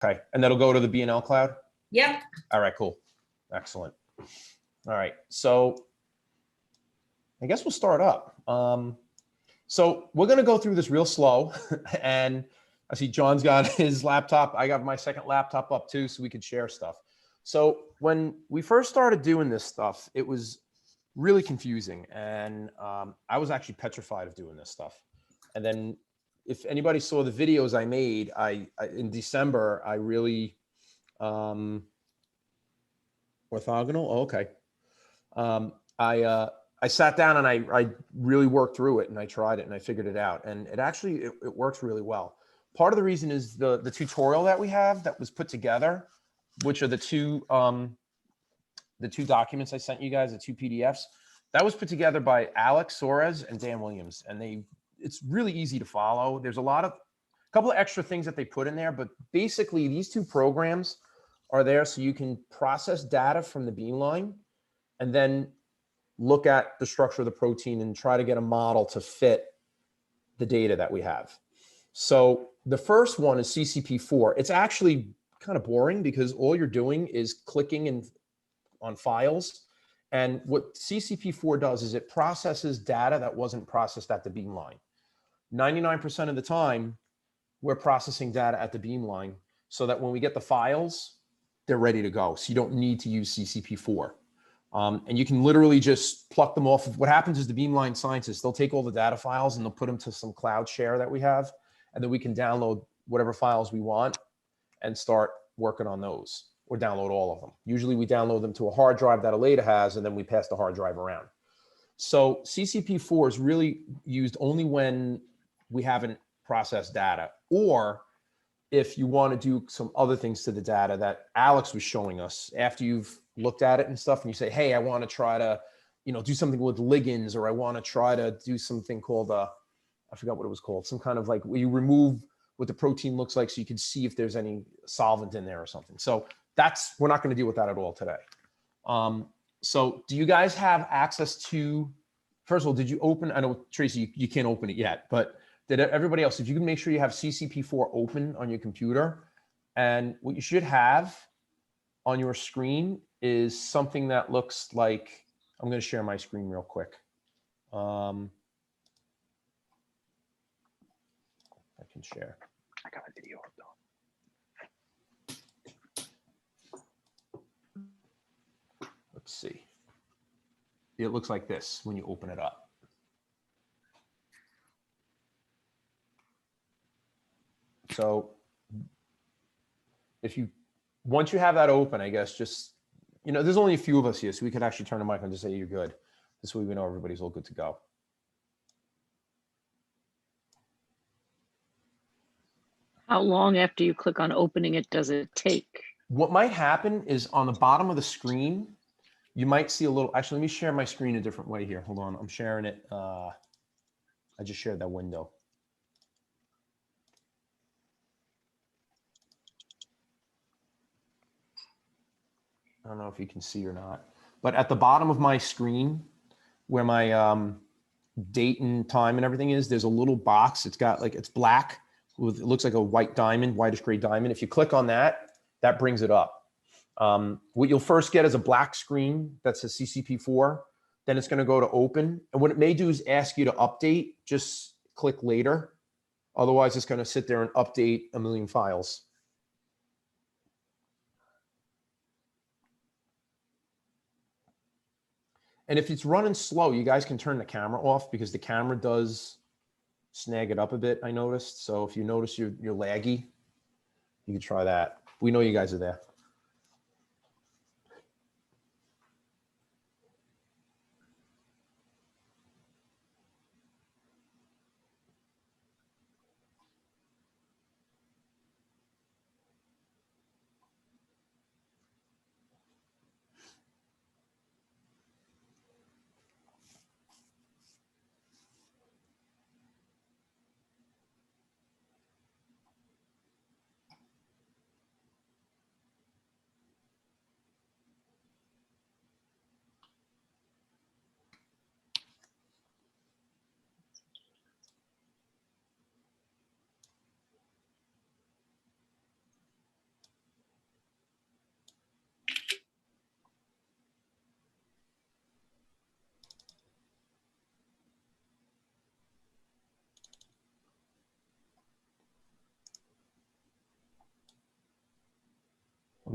Okay, and that'll go to the B&L cloud? Yep. All right, cool. Excellent. All right, so I guess we'll start up. So we're going to go through this real slow, and I see John's got his laptop. I got my second laptop up too, so we could share stuff. So when we first started doing this stuff, it was really confusing, and I was actually petrified of doing this stuff. And then if anybody saw the videos I made, I in December, I really orthogonal. Oh, okay. I sat down and I really worked through it, and I tried it and I figured it out, and it actually it works really well. Part of the reason is the tutorial that we have that was put together, which are the two documents I sent you guys, the two PDFs. That was put together by Alex Suarez and Dan Williams, and it's really easy to follow. There's a couple of extra things that they put in there, but basically these two programs are there so you can process data from the beamline and then look at the structure of the protein and try to get a model to fit the data that we have. So the first one is CCP4. It's actually kind of boring because all you're doing is clicking on files. And what CCP4 does is it processes data that wasn't processed at the beamline. 99% of the time, we're processing data at the beamline so that when we get the files, they're ready to go. So you don't need to use CCP4. And you can literally just pluck them off. What happens is the beamline scientists, they'll take all the data files and they'll put them to some cloud share that we have. And then we can download whatever files we want and start working on those, or download all of them. Usually we download them to a hard drive that Aleda has, and then we pass the hard drive around. So CCP4 is really used only when we haven't processed data, or if you want to do some other things to the data that Alex was showing us after you've looked at it and stuff, and you say, hey, I want to try to, do something with ligands, or I want to try to do something called, I forgot what it was called, some kind of like where you remove what the protein looks like so you can see if there's any solvent in there or something. So we're not going to deal with that at all today. So do you guys have access to, first of all, did you open, I know Tracy, you can't open it yet, but did everybody else, if you can make sure you have CCP4 open on your computer, and what you should have on your screen is something that looks like, I'm going to share my screen real quick. I can share. I got a video up though. Let's see. It looks like this when you open it up. So once you have that open, I guess just, there's only a few of us here, so we could actually turn the mic on and just say you're good. This way we know everybody's all good to go. How long after you click on opening it does it take? What might happen is on the bottom of the screen, you might see a little, actually, let me share my screen a different way here. Hold on, I'm sharing it. I just shared that window. I don't know if you can see or not, but at the bottom of my screen where my date and time and everything is, there's a little box. It's got it's black with, it looks like a white diamond, whitish gray diamond. If you click on that, that brings it up. What you'll first get is a black screen that says CCP4. Then it's going to go to open. And what it may do is ask you to update. Just click later. Otherwise, it's going to sit there and update a million files. And if it's running slow, you guys can turn the camera off because the camera does snag it up a bit, I noticed. So if you notice you're laggy, you can try that. We know you guys are there.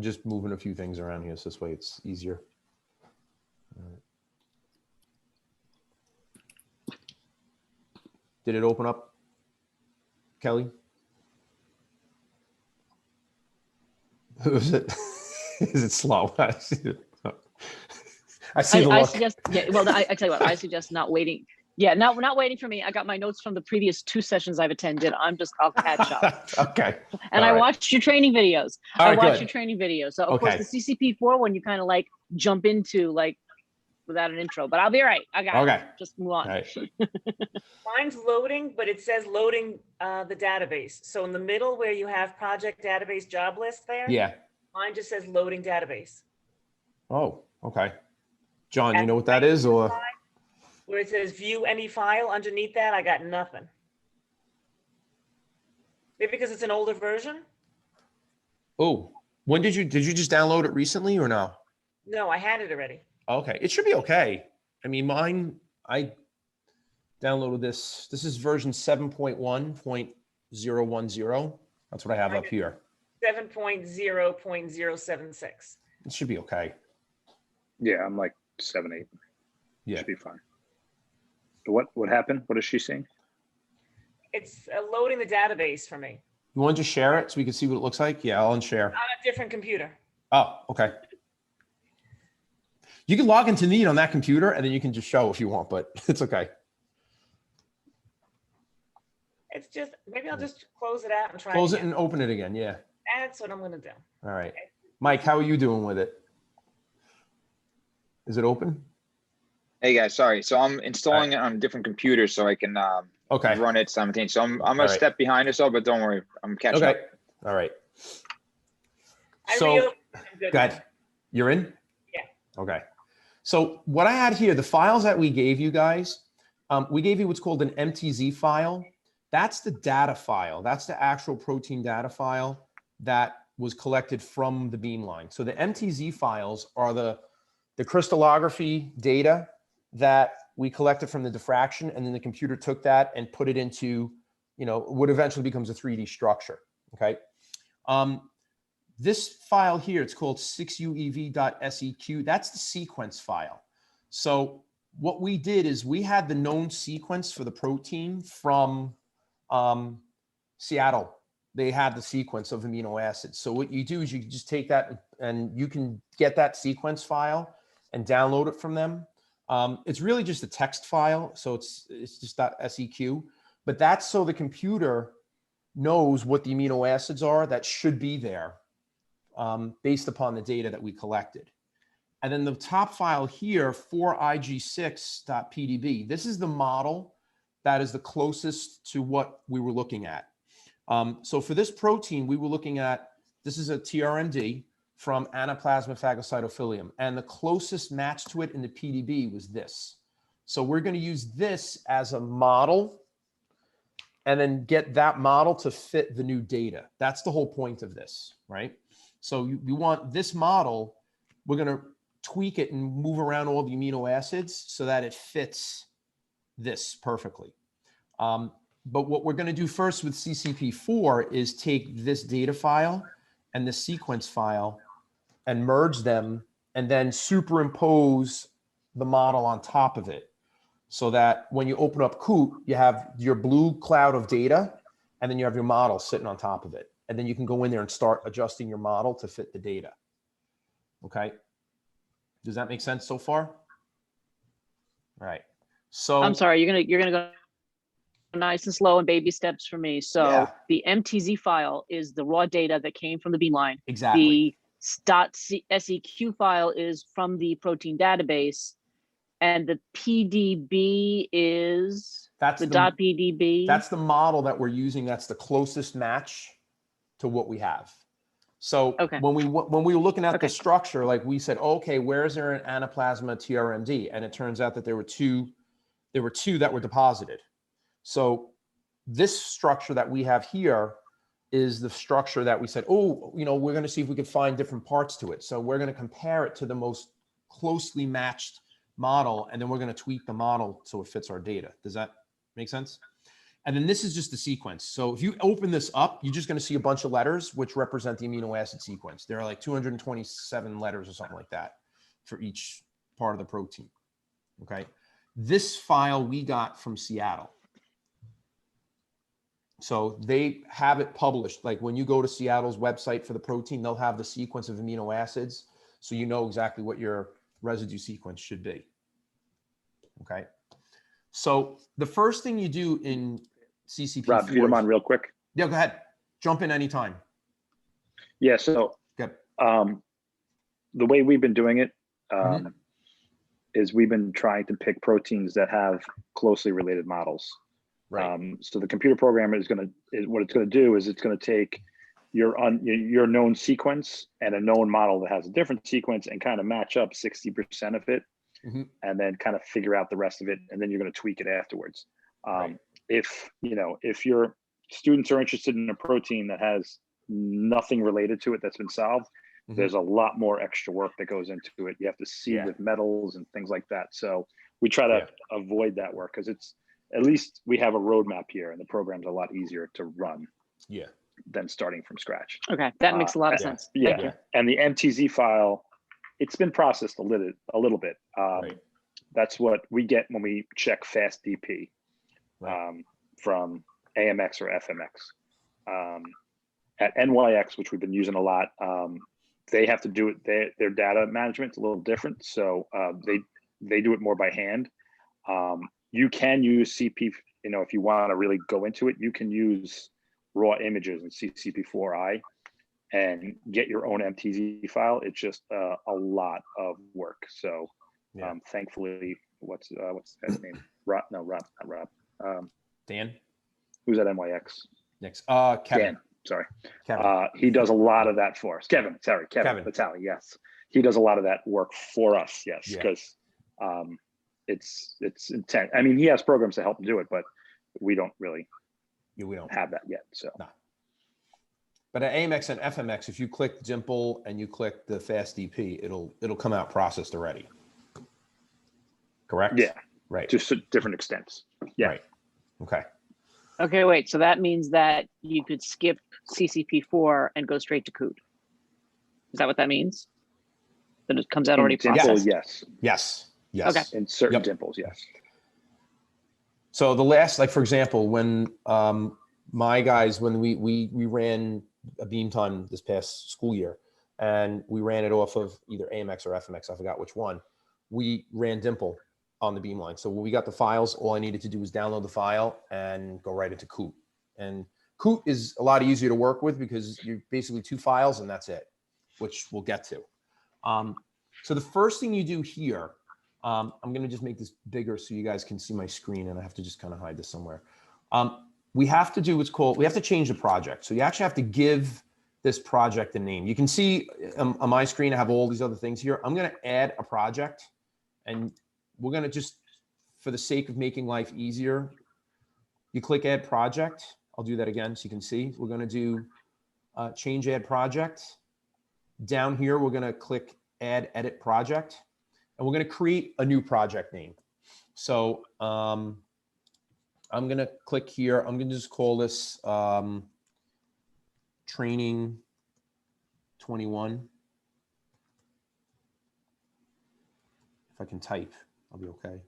I'm just moving a few things around here, so this way it's easier. All right. Did it open up, Kelly? Is it? Is it slow? I see the I look. suggest, yeah, well, I tell you what, I suggest not waiting. Yeah, not waiting for me. I got my notes from the previous 2 sessions I've attended. I'll catch up. Okay. And All I right. watched your training videos. All I right, watched good. your training videos. So of course Okay. the CCP4 one you kind of like jump into like without an intro, but I'll be all right. I got Okay. it. Just move on. All right. Mine's loading, but it says loading the database. So in the middle where you have project database job list there, Yeah. mine just says loading database. Oh, okay. John, you know what that is, or? Where it says view any file underneath that, I got nothing. Maybe because it's an older version? Oh, when did you just download it recently or no? No, I had it already. Okay, it should be okay. I mean, mine, I downloaded this. This is version 7.1.010. That's what I have up here. 7.0.076. It should be okay. Yeah, I'm like 7, 8. Yeah. Should be fine. What happened? What is she saying? It's loading the database for me You want to just share it so we can see what it looks like? Yeah, I'll unshare. on a different computer. Oh, okay. You can log into Neat on that computer and then you can just show if you want, but it's okay. It's just, maybe I'll just close it out and try Close it again. and open it again. Yeah. That's what I'm going to do. All right. Mike, how are you doing with it? Is it open? Hey guys, sorry. So I'm installing it on a different computer so I can Okay. run it simultaneously. So I'm All a right. step behind us all, but don't worry, I'm catching Okay. up. All right. I So, reopened it. I'm good go now. ahead. You're in? Yeah. Okay. So what I had here, the files that we gave you guys, we gave you what's called an MTZ file. That's the data file. That's the actual protein data file that was collected from the beamline. So the MTZ files are the crystallography data that we collected from the diffraction, and then the computer took that and put it into, what eventually becomes a 3D structure. Okay. This file here, it's called 6uev.seq. That's the sequence file. So what we did is we had the known sequence for the protein from Seattle. They had the sequence of amino acids. So what you do is you just take that and you can get that sequence file and download it from them. It's really just a text file. So it's just .seq, but that's so the computer knows what the amino acids are that should be there based upon the data that we collected. And then the top file here, 4ig6.pdb. This is the model that is the closest to what we were looking at. So for this protein, we were looking at, this is a TRMD from Anaplasma phagocytophilium. And the closest match to it in the PDB was this. So we're going to use this as a model and then get that model to fit the new data. That's the whole point of this, right? So we want this model, we're going to tweak it and move around all the amino acids so that it fits this perfectly. But what we're going to do first with CCP4 is take this data file and the sequence file and merge them and then superimpose the model on top of it so that when you open up Coot, you have your blue cloud of data and then you have your model sitting on top of it. And then you can go in there and start adjusting your model to fit the data. Okay. Does that make sense so far? All right. So I'm sorry, you're gonna go nice and slow and baby steps for me. So Yeah. the MTZ file is the raw data that came from the beamline. exactly. The .seq file is from the protein database, and the PDB is That's the the .pdb. That's the model that we're using. That's the closest match to what we have. So Okay. when we were looking at Okay. the structure, like we said, okay, where is there an anaplasma TRMD? And it turns out that there were two that were deposited. So this structure that we have here is the structure that we said, oh, we're going to see if we could find different parts to it. So we're going to compare it to the most closely matched model, and then we're going to tweak the model so it fits our data. Does that make sense? And then this is just the sequence. So if you open this up, you're just going to see a bunch of letters which represent the amino acid sequence. There are like 227 letters or something like that for each part of the protein. Okay. This file we got from Seattle. So they have it published. Like when you go to Seattle's website for the protein, they'll have the sequence of amino acids. So you know exactly what your residue sequence should be. Okay. So the first thing you do in CCP4. Rob, if you don't mind real quick. Yeah, go ahead. Jump in anytime. Yeah, so Good. the way we've been doing it is we've been trying to pick proteins that have closely related models. Right. So the computer programmer what it's going to do is it's going to take your known sequence and a known model that has a different sequence and kind of match up 60% of it, and then kind of figure out the rest of it, and then you're going to tweak it afterwards. Right. If your students are interested in a protein that has nothing related to it that's been solved, there's a lot more extra work that goes into it. You have to see with metals and things like that. So we try to avoid that work because it's, at least we have a roadmap here and the program's a lot easier to run than starting from scratch. Okay, that makes a lot of sense. Yeah, Thank you. and the MTZ file, it's been processed a little bit. That's what we get when we check fast DP from AMX or FMX. At NYX, which we've been using a lot, they have to do it. Their data management's a little different, so they do it more by hand. You can use CP, if you want to really go into it, you can use raw images in CCP4I and get your own MTZ file. It's just a lot of work. So thankfully, what's his name? Rob, not Rob. Dan? Who's at NYX? Next. Kevin. Dan, sorry. Kevin. He does a lot of that for us. Kevin Vitale, yes. He does a lot of that work for us, yes, because it's intense. I mean, he has programs to help him do it, but we don't really have that yet. So, no. But at AMX and FMX, if you click Dimple and you click the fast DP, it'll come out processed already. Correct? Yeah. Right. Just to different extents. Yeah. Right. Okay. Okay, wait. So that means that you could skip CCP4 and go straight to Coot. Is that what that means? That it comes out already processed? Yes. Okay. In certain dimples, yes. So the last, like for example, when my guys, when we ran a beam time this past school year, and we ran it off of either AMX or FMX, I forgot which one, we ran Dimple on the beamline. So when we got the files, all I needed to do was download the file and go right into Coot. And Coot is a lot easier to work with because you're basically 2 files and that's it, which we'll get to. So the first thing you do here, I'm going to just make this bigger so you guys can see my screen, and I have to just kind of hide this somewhere. We have to do what's called, we have to change the project. So you actually have to give this project a name. You can see on my screen, I have all these other things here. I'm going to add a project, and we're going to just, for the sake of making life easier, you click add project. I'll do that again so you can see. We're going to do change add project. Down here, we're going to click add edit project, and we're going to create a new project name. So I'm going to click here. I'm going to just call this training 21. If I can type, I'll be okay.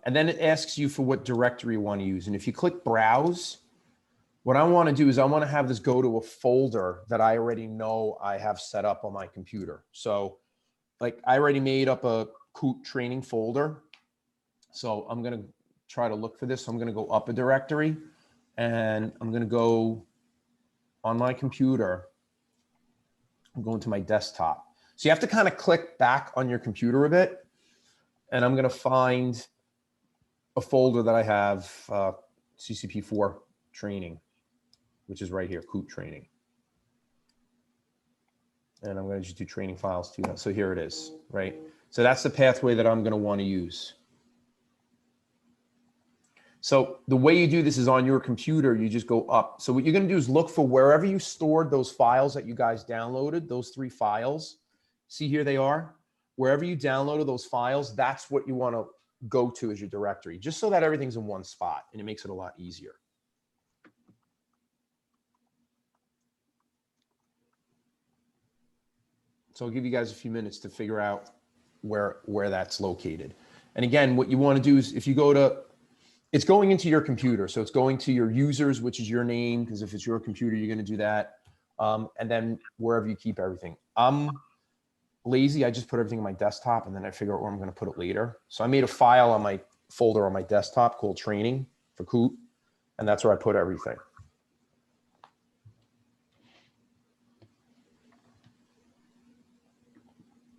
And then it asks you for what directory you want to use. And if you click browse, what I want to do is I want to have this go to a folder that I already know I have set up on my computer. So like I already made up a Coot training folder. So I'm going to try to look for this. So I'm going to go up a directory, and I'm going to go on my computer. I'm going to my desktop. So you have to kind of click back on your computer a bit, and I'm going to find a folder that I have, CCP4 training, which is right here, Coot training. And I'm going to just do training files too. So here it is, right? So that's the pathway that I'm going to want to use. So the way you do this is on your computer, you just go up. So what you're going to do is look for wherever you stored those files that you guys downloaded, those 3 files. See, here they are. Wherever you downloaded those files, that's what you want to go to as your directory, just so that everything's in one spot, and it makes it a lot easier. So I'll give you guys a few minutes to figure out where that's located. And again, what you want to do is if you go to, it's going into your computer. So it's going to your users, which is your name, because if it's your computer, you're going to do that. And then wherever you keep everything. I'm lazy. I just put everything on my desktop and then I figure out where I'm going to put it later. So I made a file on my folder on my desktop called training for Coot. And that's where I put everything.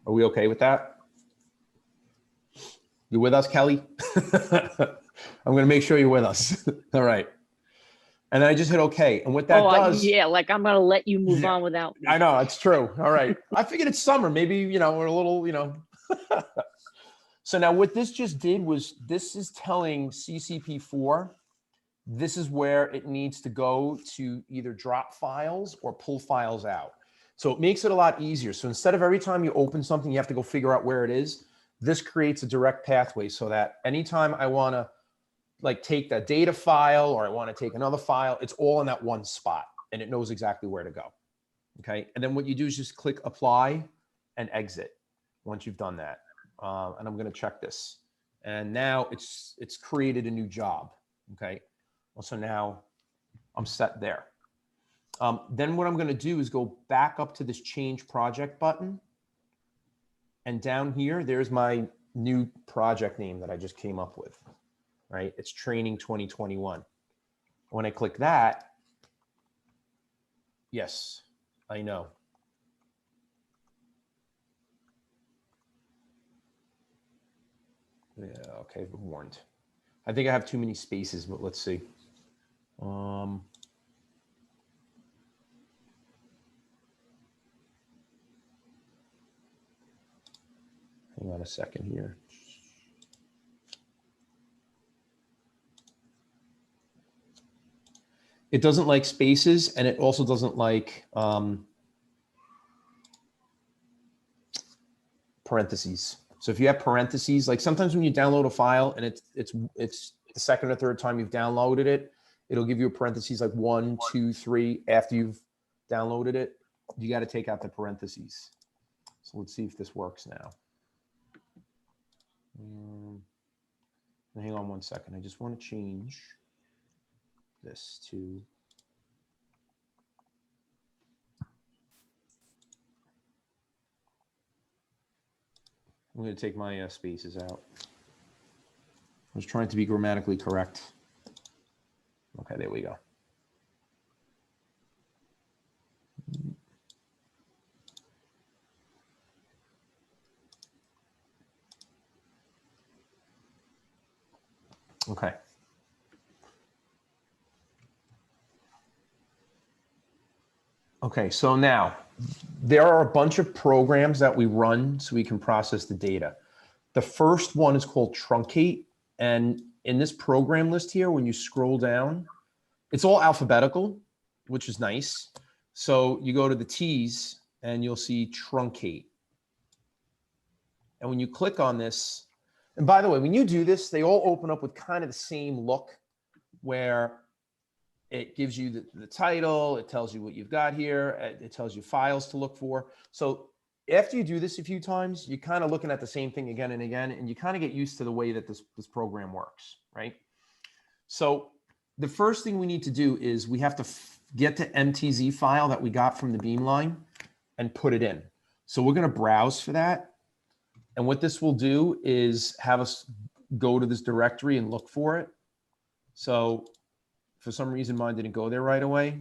Are we okay with that? You with us, Kelly? I'm going to make sure you're with us. All right. And I just hit okay. And what that does. Yeah, like I'm going to let you move on without me. I know, it's true. All right. I figured it's summer. Maybe, you know, we're a little, you know. So now what this just did was this is telling CCP4, this is where it needs to go to either drop files or pull files out. So it makes it a lot easier. So instead of every time you open something, you have to go figure out where it is. This creates a direct pathway so that anytime I want to like take that data file or I want to take another file, it's all in that one spot and it knows exactly where to go. Okay. And then what you do is just click apply and exit once you've done that. And I'm going to check this. And now it's created a new job. Okay. Well, so now I'm set there. Then what I'm going to do is go back up to this change project button. And down here, there's my new project name that I just came up with, right? It's training 2021. When I click that, yes, I know. Yeah, okay, I've been warned. I think I have too many spaces, but let's see. Hang on a second here. It doesn't like spaces, and it also doesn't like parentheses. So if you have parentheses, like sometimes when you download a file and it's the second or third time you've downloaded it, it'll give you a parentheses like 1, 2, 3 after you've downloaded it. You got to take out the parentheses. So let's see if this works now. Hang on one second. I just want to change this to I'm going to take my spaces out. I was trying to be grammatically correct. Okay, there we go. Okay. Okay, so now there are a bunch of programs that we run so we can process the data. The first one is called truncate. And in this program list here, when you scroll down, it's all alphabetical, which is nice. So you go to the T's and you'll see truncate. And when you click on this, and by the way, when you do this, they all open up with kind of the same look where it gives you the title, it tells you what you've got here, it tells you files to look for. So after you do this a few times, you're kind of looking at the same thing again and again, and you kind of get used to the way that this program works, right? So the first thing we need to do is we have to get the MTZ file that we got from the Beamline and put it in. So we're going to browse for that. And what this will do is have us go to this directory and look for it. So for some reason, mine didn't go there right away.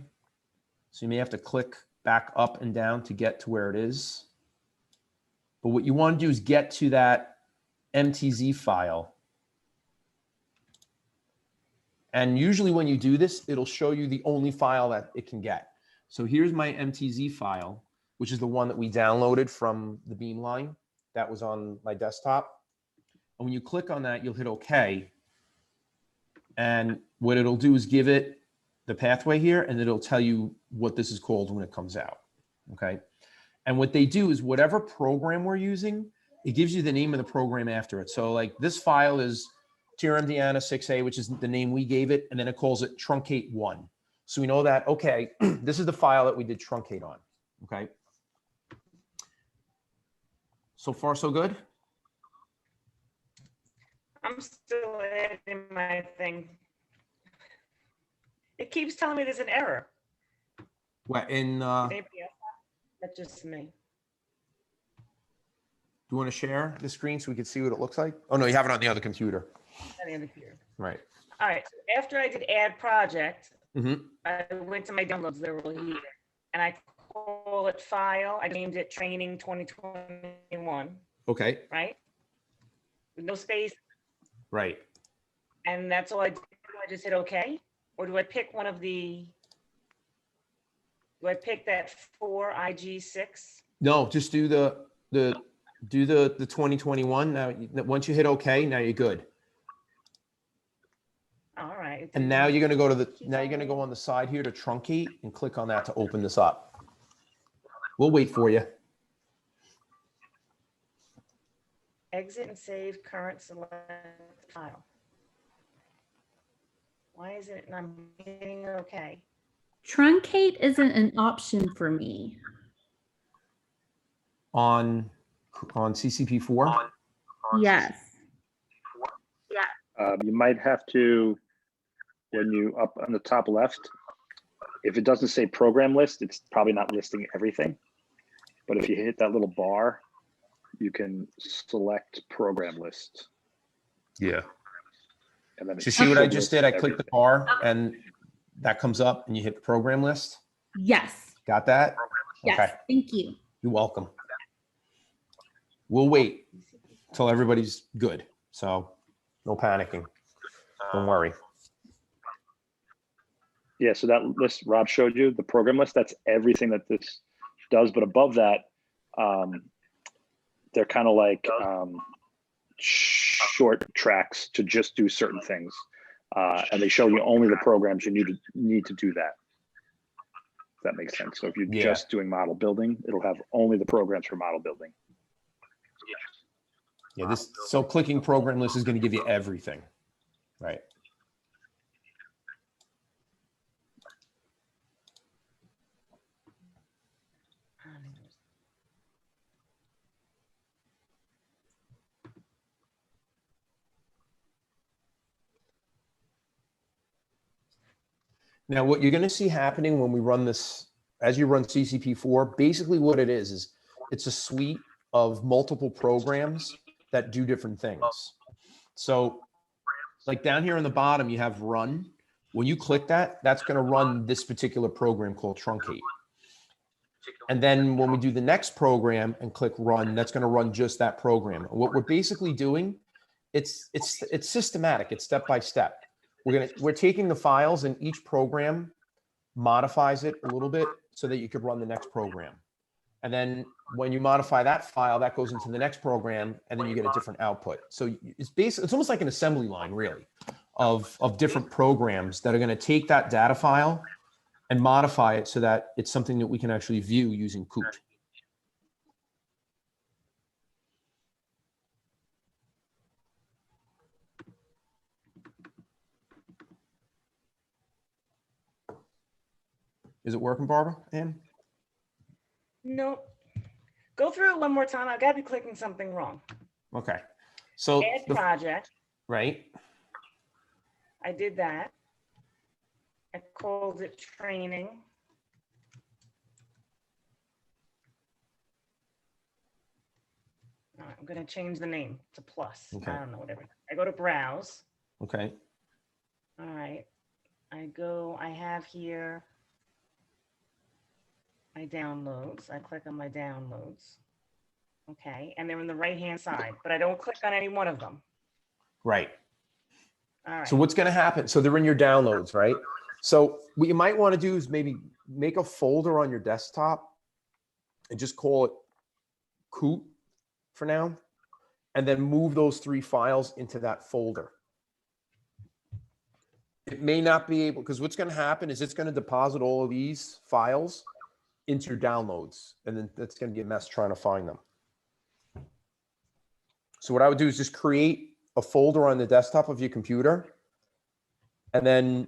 So you may have to click back up and down to get to where it is. But what you want to do is get to that MTZ file. And usually when you do this, it'll show you the only file that it can get. So here's my MTZ file, which is the one that we downloaded from the Beamline that was on my desktop. And when you click on that, you'll hit OK. And what it'll do is give it the pathway here, and it'll tell you what this is called when it comes out, okay? And what they do is whatever program we're using, it gives you the name of the program after it. So like this file is TRMDiana 6A, which is the name we gave it, and then it calls it truncate 1. So we know that, okay, this is the file that we did truncate on, okay? So far, so good? I'm still editing my thing. It keeps telling me there's an error. What, in, Anybody else? That's just me. do you want to share the screen so we can see what it looks like? Oh, no, you have it on the other computer. At the end of here. Right. All right, so after I did add project, Mm-hmm. I went to my downloads, they're all here, and I call it file, I named it training 2021, Okay, right? With no space, right. and that's all I did. Do I just hit okay? Or do I pick one of the, do I pick that 4IG6? No, just do the 2021. Now, once you hit okay, now you're good. All right. it And now didn't- you're going to go to the, keep now you're going to going. go on the side here to truncate and click on that to open this up. We'll wait for you. Exit and save current select file. Why is it, and I'm hitting okay? Truncate isn't an option for me. On CCP4. Yes. You might have to, when you up on the top left, if it doesn't say program list, it's probably not listing everything. But if you hit that little bar, you can select program list. Yeah. And then So it you see what I should just list did? I clicked the everything. bar and that comes up and you hit program list. Yes. Got that? Yes. Okay. Thank you. You're welcome. We'll wait till everybody's good. So no panicking. Don't worry. Yeah, so that list Rob showed you, the program list, that's everything that this does. But above that, they're kind of like short tracks to just do certain things. And they show you only the programs you need to do that. If that makes sense. So if you're just doing model building, it'll have only the programs for model building. Yeah, so clicking program list is going to give you everything. Right. Now, what you're going to see happening when we run this, as you run CCP4, basically what it is it's a suite of multiple programs that do different things. So like down here on the bottom, you have run. When you click that, that's going to run this particular program called truncate. And then when we do the next program and click run, that's going to run just that program. What we're basically doing, it's systematic. It's step by step. We're taking the files and each program modifies it a little bit so that you could run the next program. And then when you modify that file, that goes into the next program, and then you get a different output. So it's almost like an assembly line, really, of different programs that are going to take that data file and modify it so that it's something that we can actually view using Coot. Is it working, Barbara? Ann? Nope. Go through it one more time. I got to be clicking something wrong. Okay. So Add project. right. I did that. I called it training. All right, I'm going to change the name to plus. Okay. I don't know, whatever. I go to browse. Okay. All right. I have here my downloads. I click on my downloads. Okay. And they're on the right-hand side, but I don't click on any one of them. Right. All right. So what's going to happen? So they're in your downloads, right? So what you might want to do is maybe make a folder on your desktop and just call it Coot for now, and then move those 3 files into that folder. It may not be able, because what's going to happen is it's going to deposit all of these files into your downloads, and then that's going to be a mess trying to find them. So what I would do is just create a folder on the desktop of your computer and then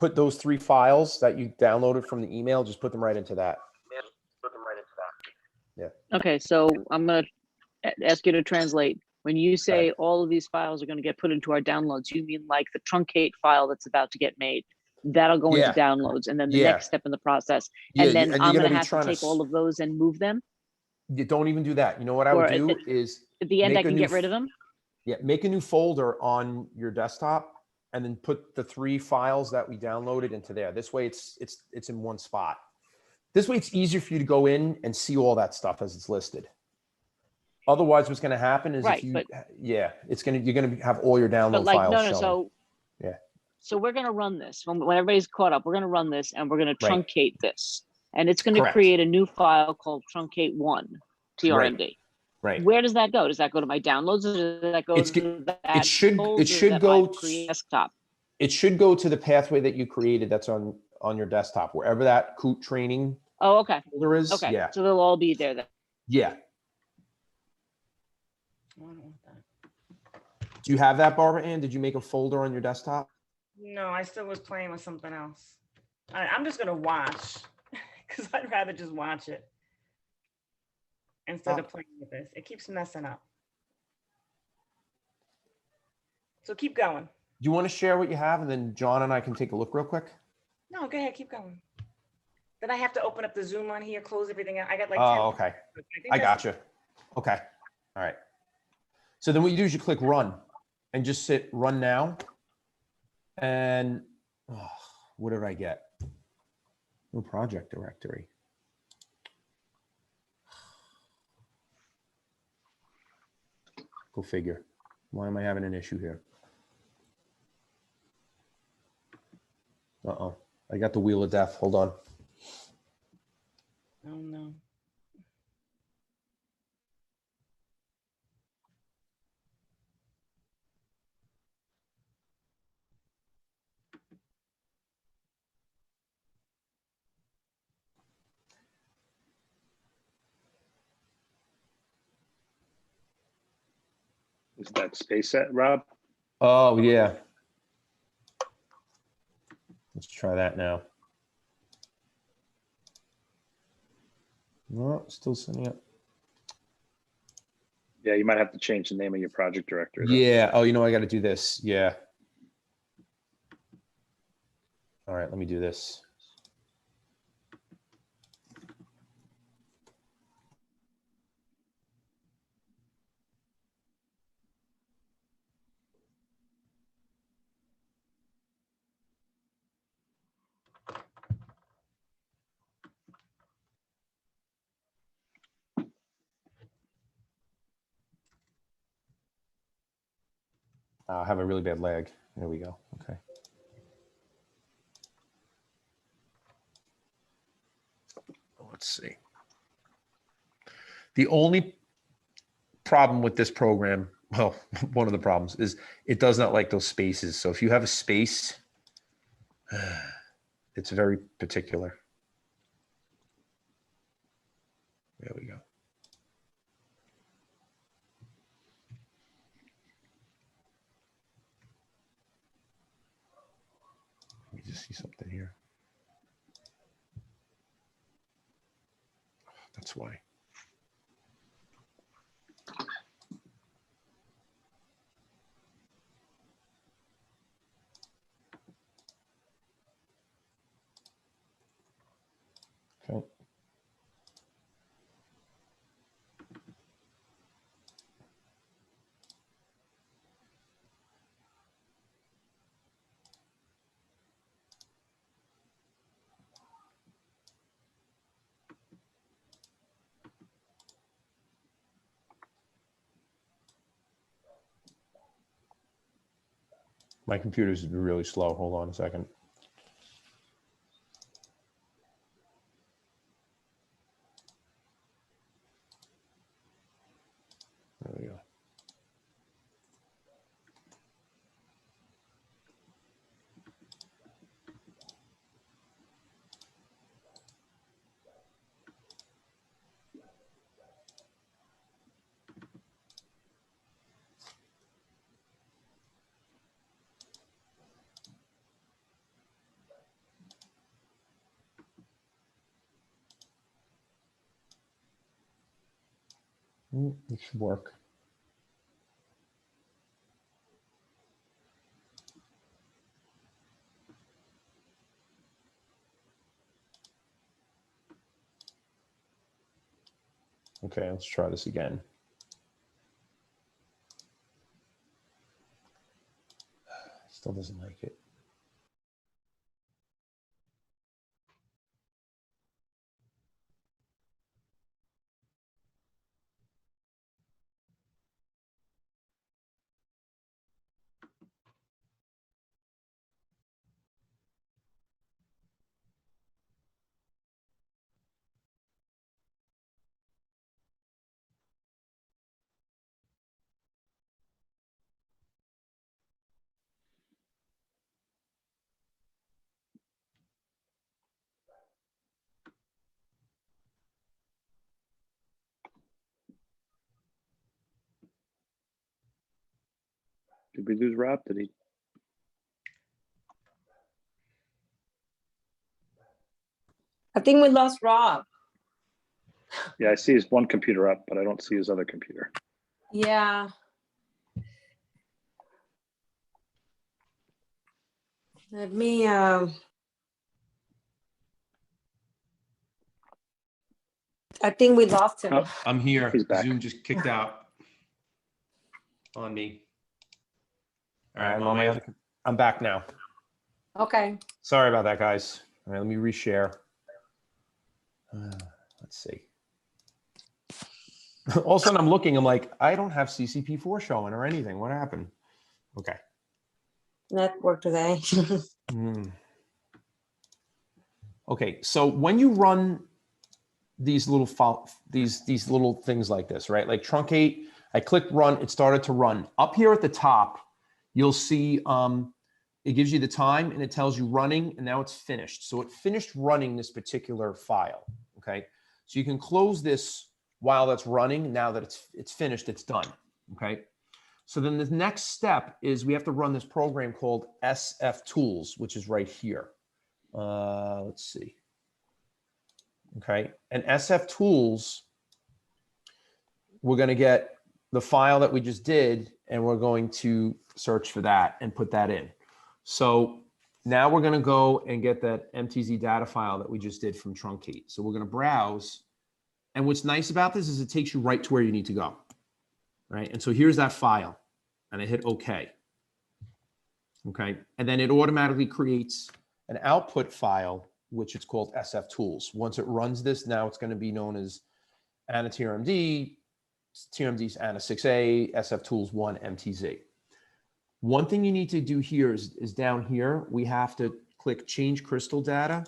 put those 3 files that you downloaded from the email, just put them right into that. Okay, so I'm gonna ask you to translate. When you say all of these files are gonna get put into our downloads, you mean like the truncate file that's about to get made? That'll go into downloads, and then the next step in the process. And then I'm gonna have to take all of those and move them? You don't even do that. You know what I would do is at the end I can get rid of them? Yeah, make a new folder on your desktop and then put the 3 files that we downloaded into there. This way it's in one spot. This way it's easier for you to go in and see all that stuff as it's listed. Otherwise, what's going to happen is if you, you're going to have all your download files shown. So we're going to run this when everybody's caught up. We're going to run this and we're going to truncate this, and it's going to create a new file called truncate1 trmd. Right. Where does that go? Does that go to my downloads, or does that go to that? It should go to desktop. It should go to the pathway that you created. That's on your desktop, wherever that Coot training. Oh, okay. Folder is. Okay. Yeah. So they'll all be there then. Yeah. Do you have that, Barbara Ann? Did you make a folder on your desktop? No, I still was playing with something else. I'm just gonna watch because I'd rather just watch it instead of playing with this. It keeps messing up. So keep going. Do you want to share what you have, and then John and I can take a look real quick? No, go ahead, keep going. Then I have to open up the Zoom on here, close everything out. I got like 10 okay. I got you. Okay. All right. So then what you do is you click run and just sit run now. And what did I get? No project directory. Go figure. Why am I having an issue here? Uh-oh. I got the wheel of death. Hold on. Oh no. Is that space set, Rob? Oh, yeah. Let's try that now. No, still sending up. Yeah, you might have to change the name of your project directory. Yeah. Oh, you know, I got to do this. Yeah. All right, let me do this. I have a really bad lag. There we go. Okay. Let's see. The only problem with this program, well, one of the problems is it does not like those spaces. So if you have a space, it's very particular. There we go. Let me just see something here. That's why. Okay. My computer's really slow. Hold on a second. There we go. It should work. Okay, let's try this again. Still doesn't like it. Did we lose Rob? Did he? I think we lost Rob. Yeah, I see his one computer up, but I don't see his other computer. Yeah. Let me, I think we lost him. Oh, I'm here. He's back. Zoom just kicked out on me. All right, I'm back now. Okay. Sorry about that, guys. All right, let me reshare. Let's see. All of a sudden, I'm looking. I'm like, I don't have CCP4 showing or anything. What happened? Okay. Network today. Okay, so when you run these little these little things like this, right? Like truncate, I clicked run, it started to run. Up here at the top, you'll see it gives you the time and it tells you running, and now it's finished. So it finished running this particular file. Okay, so you can close this while that's running. Now that it's finished, it's done. Okay, so then the next step is we have to run this program called SF Tools, which is right here. Let's see. Okay, and SF Tools, we're going to get the file that we just did, and we're going to search for that and put that in. So now we're going to go and get that MTZ data file that we just did from truncate. So we're going to browse, and what's nice about this is it takes you right to where you need to go, right? And so here's that file, and I hit OK. Okay, and then it automatically creates an output file, which it's called SF Tools. Once it runs this, now it's going to be known as ANA TRMD, TRMD's ANA 6A, SF Tools 1 MTZ. One thing you need to do here is down here, we have to click Change Crystal Data,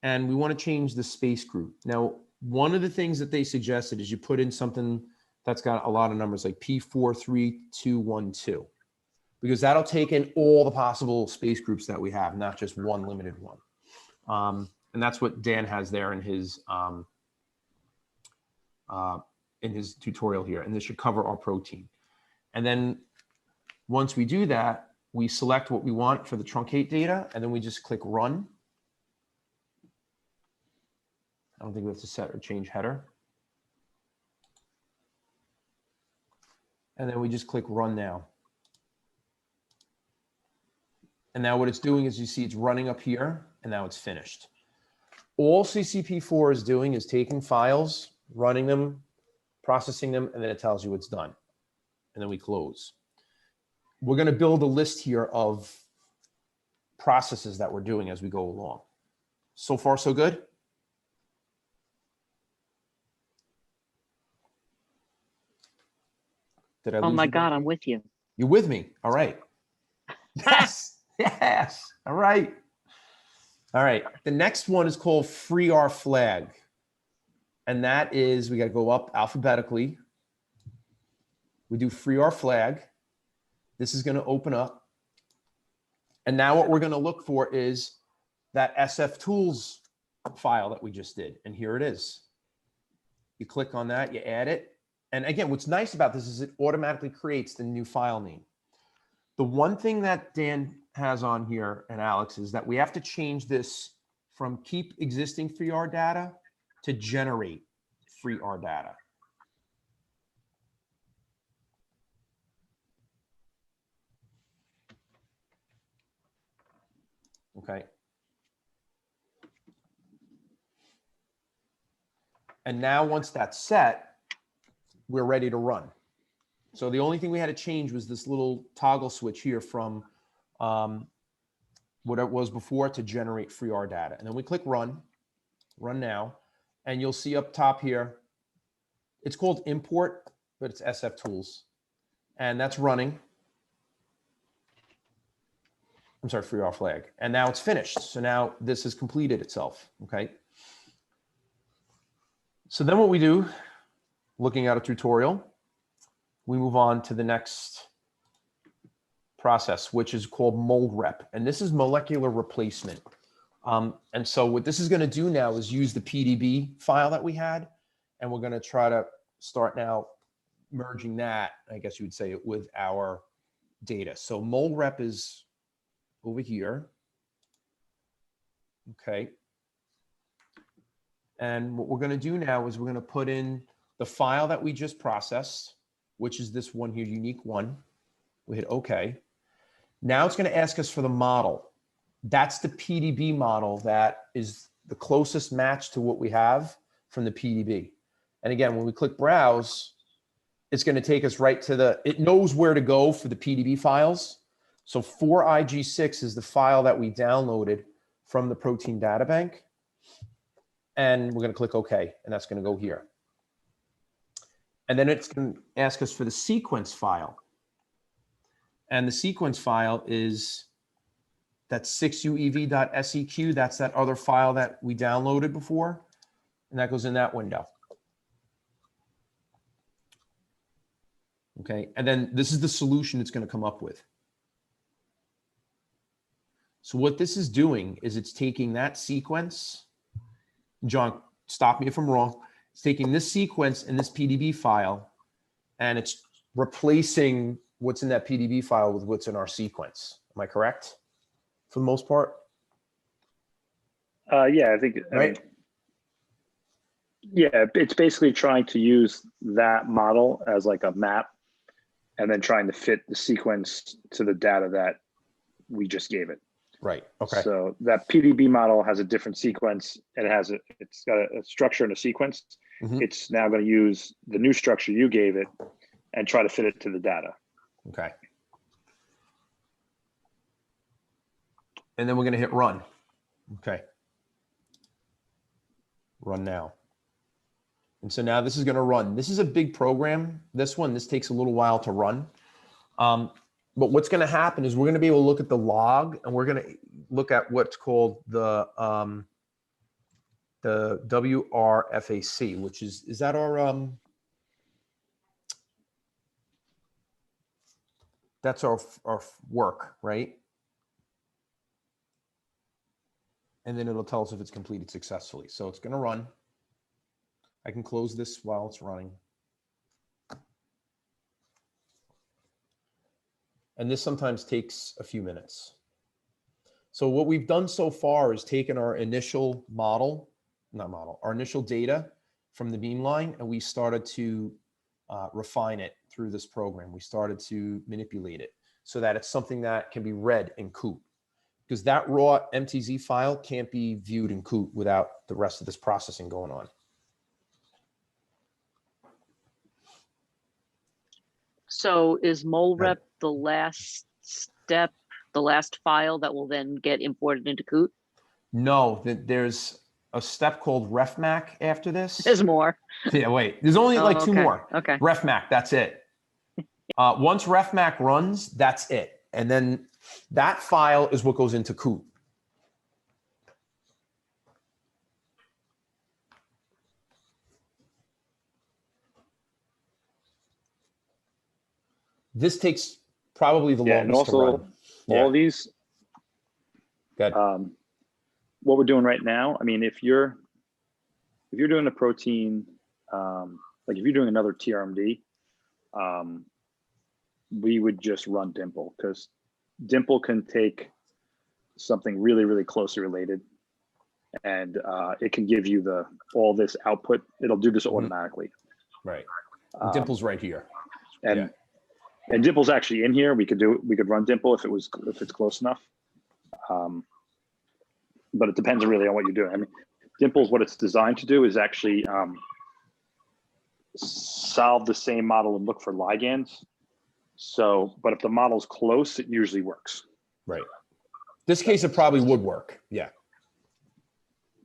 and we want to change the space group. Now, one of the things that they suggested is you put in something that's got a lot of numbers like P43212, because that'll take in all the possible space groups that we have, not just one limited one. And that's what Dan has there in his tutorial here. And this should cover our protein. And then once we do that, we select what we want for the truncate data, and then we just click run. I don't think we have to set or change header. And then we just click run now. And now what it's doing is you see it's running up here, and now it's finished. All CCP4 is doing is taking files, running them, processing them, and then it tells you it's done. And then we close. We're going to build a list here of processes that we're doing as we go along. So far, so good? Did I lose Oh my you? God, I'm with you. You're with me. All right. Yes. Yes. All right. All right. The next one is called FreeR flag. And that is, we got to go up alphabetically. We do FreeR flag. This is going to open up. And now what we're going to look for is that SF Tools file that we just did. And here it is. You click on that, you add it. And again, what's nice about this is it automatically creates the new file name. The one thing that Dan has on here and Alex is that we have to change this from keep existing FreeR data to generate FreeR data. Okay. And now once that's set, we're ready to run. So the only thing we had to change was this little toggle switch here from what it was before to generate free R data. And then we click run now, and you'll see up top here, it's called import, but it's SF tools. And that's running. I'm sorry, free R flag. And now it's finished. So now this has completed itself, okay? So then what we do, looking at a tutorial, we move on to the next process, which is called mold rep. And this is molecular replacement. And so what this is going to do now is use the PDB file that we had, and we're going to try to start now merging that, I guess you would say, with our data. So mold rep is over here. Okay. And what we're going to do now is we're going to put in the file that we just processed, which is this one here, unique one. We hit OK. Now it's going to ask us for the model. That's the PDB model that is the closest match to what we have from the PDB. And again, when we click browse, it's going to take us right to it knows where to go for the PDB files. So 4IG6 is the file that we downloaded from the protein data bank. And we're going to click OK, and that's going to go here. And then it's going to ask us for the sequence file. And the sequence file is that 6uev.seq. That's that other file that we downloaded before. And that goes in that window. Okay, and then this is the solution it's going to come up with. So what this is doing is it's taking that sequence. John, stop me if I'm wrong. It's taking this sequence and this PDB file, and it's replacing what's in that PDB file with what's in our sequence. Am I correct? For the most part? Yeah, I think, Right? yeah, it's basically trying to use that model as like a map and then trying to fit the sequence to the data that we just gave it. Right. Okay. So that PDB model has a different sequence, and it's got a structure and a sequence. Mhm. It's now going to use the new structure you gave it and try to fit it to the data. Okay. And then we're going to hit run. Okay. Run now. And so now this is going to run. This is a big program. This takes a little while to run. But what's going to happen is we're going to be able to look at the log, and we're going to look at what's called the WRFAC, which is that our that's our work, right? And then it'll tell us if it's completed successfully. So it's going to run. I can close this while it's running. And this sometimes takes a few minutes. So what we've done so far is taken our initial our initial data from the beamline, and we started to refine it through this program. We started to manipulate it so that it's something that can be read in Coot, because that raw MTZ file can't be viewed in Coot without the rest of this processing going on. So is molrep the last step, the last file that will then get imported into Coot? No, there's a step called Refmac after this. There's more. Yeah, wait. There's only like two okay. more. Okay. Refmac, that's it. Once Refmac runs, that's it. And then that file is what goes into Coot. This takes probably the Yeah, and longest to also run. all these, Good. what we're doing right now, I mean, if you're doing a protein, like if you're doing another TRMD, we would just run Dimple, because Dimple can take something really, really closely related, and it can give you all this output. It'll do this automatically. Right. Dimple's right here. And Dimple's actually in here. We could run Dimple if it's close enough. but it depends really on what you're doing. I mean, Dimples, what it's designed to do is actually solve the same model and look for ligands. So, but if the model's close, it usually works. Right. This case, it probably would work. Yeah.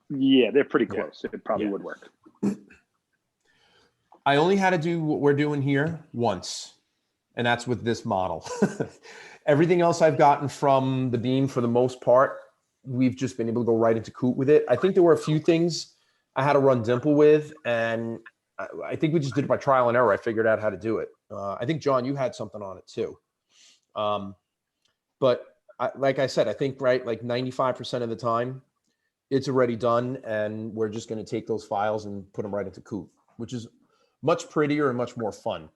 Yeah, they're pretty Yeah. close. It probably Yeah. would work. I only had to do what we're doing here once, and that's with this model. Everything else I've gotten from the beam, for the most part, we've just been able to go right into Coot with it. I think there were a few things I had to run Dimple with, and I think we just did it by trial and error. I figured out how to do it. I think, John, you had something on it too. But like I said, I think, right, like 95% of the time, it's already done, and we're just going to take those files and put them right into Coot, which is much prettier and much more fun.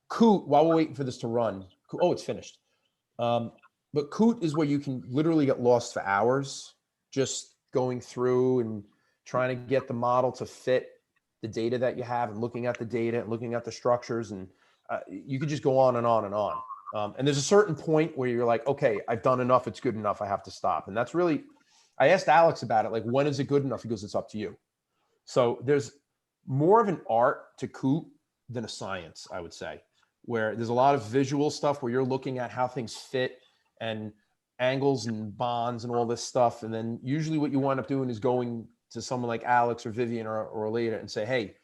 Coot, while we're waiting for this to run, oh, it's finished. But Coot is where you can literally get lost for hours, just going through and trying to get the model to fit the data that you have, and looking at the data and looking at the structures. And you could just go on and on and on. And there's a certain point where you're like, okay, I've done enough. It's good enough. I have to stop. And that's really, I asked Alex about it. Like, when is it good enough? He goes, it's up to you. So there's more of an art to Coot than a science, I would say, where there's a lot of visual stuff where you're looking at how things fit and angles and bonds and all this stuff. And then usually what you wind up doing is going to someone like Alex or Vivian or Aleda and say, hey,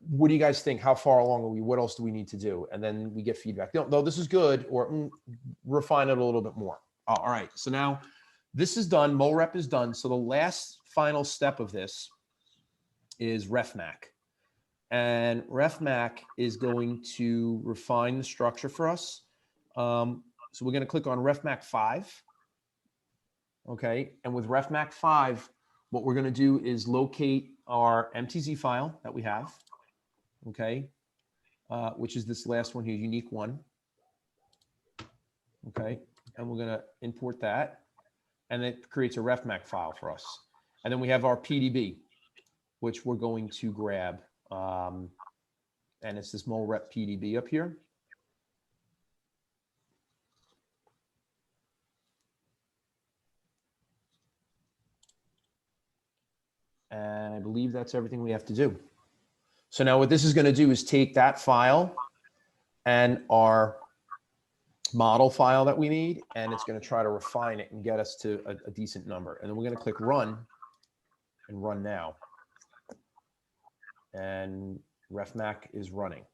what do you guys think? How far along are we? What else do we need to do? And then we get feedback. No, this is good, or refine it a little bit more. All right. So now this is done. MoRep is done. So the last final step of this is Refmac. And Refmac is going to refine the structure for us. So we're going to click on Refmac 5. Okay. And with Refmac 5, what we're going to do is locate our MTZ file that we have. Okay. Which is this last one here, unique one. Okay. And we're going to import that. And it creates a Refmac file for us. And then we have our PDB, which we're going to grab. And it's this MoRep PDB up here. And I believe that's everything we have to do. So now what this is going to do is take that file and our model file that we need, and it's going to try to refine it and get us to a decent number. And then we're going to click run and run now. And Refmac is running.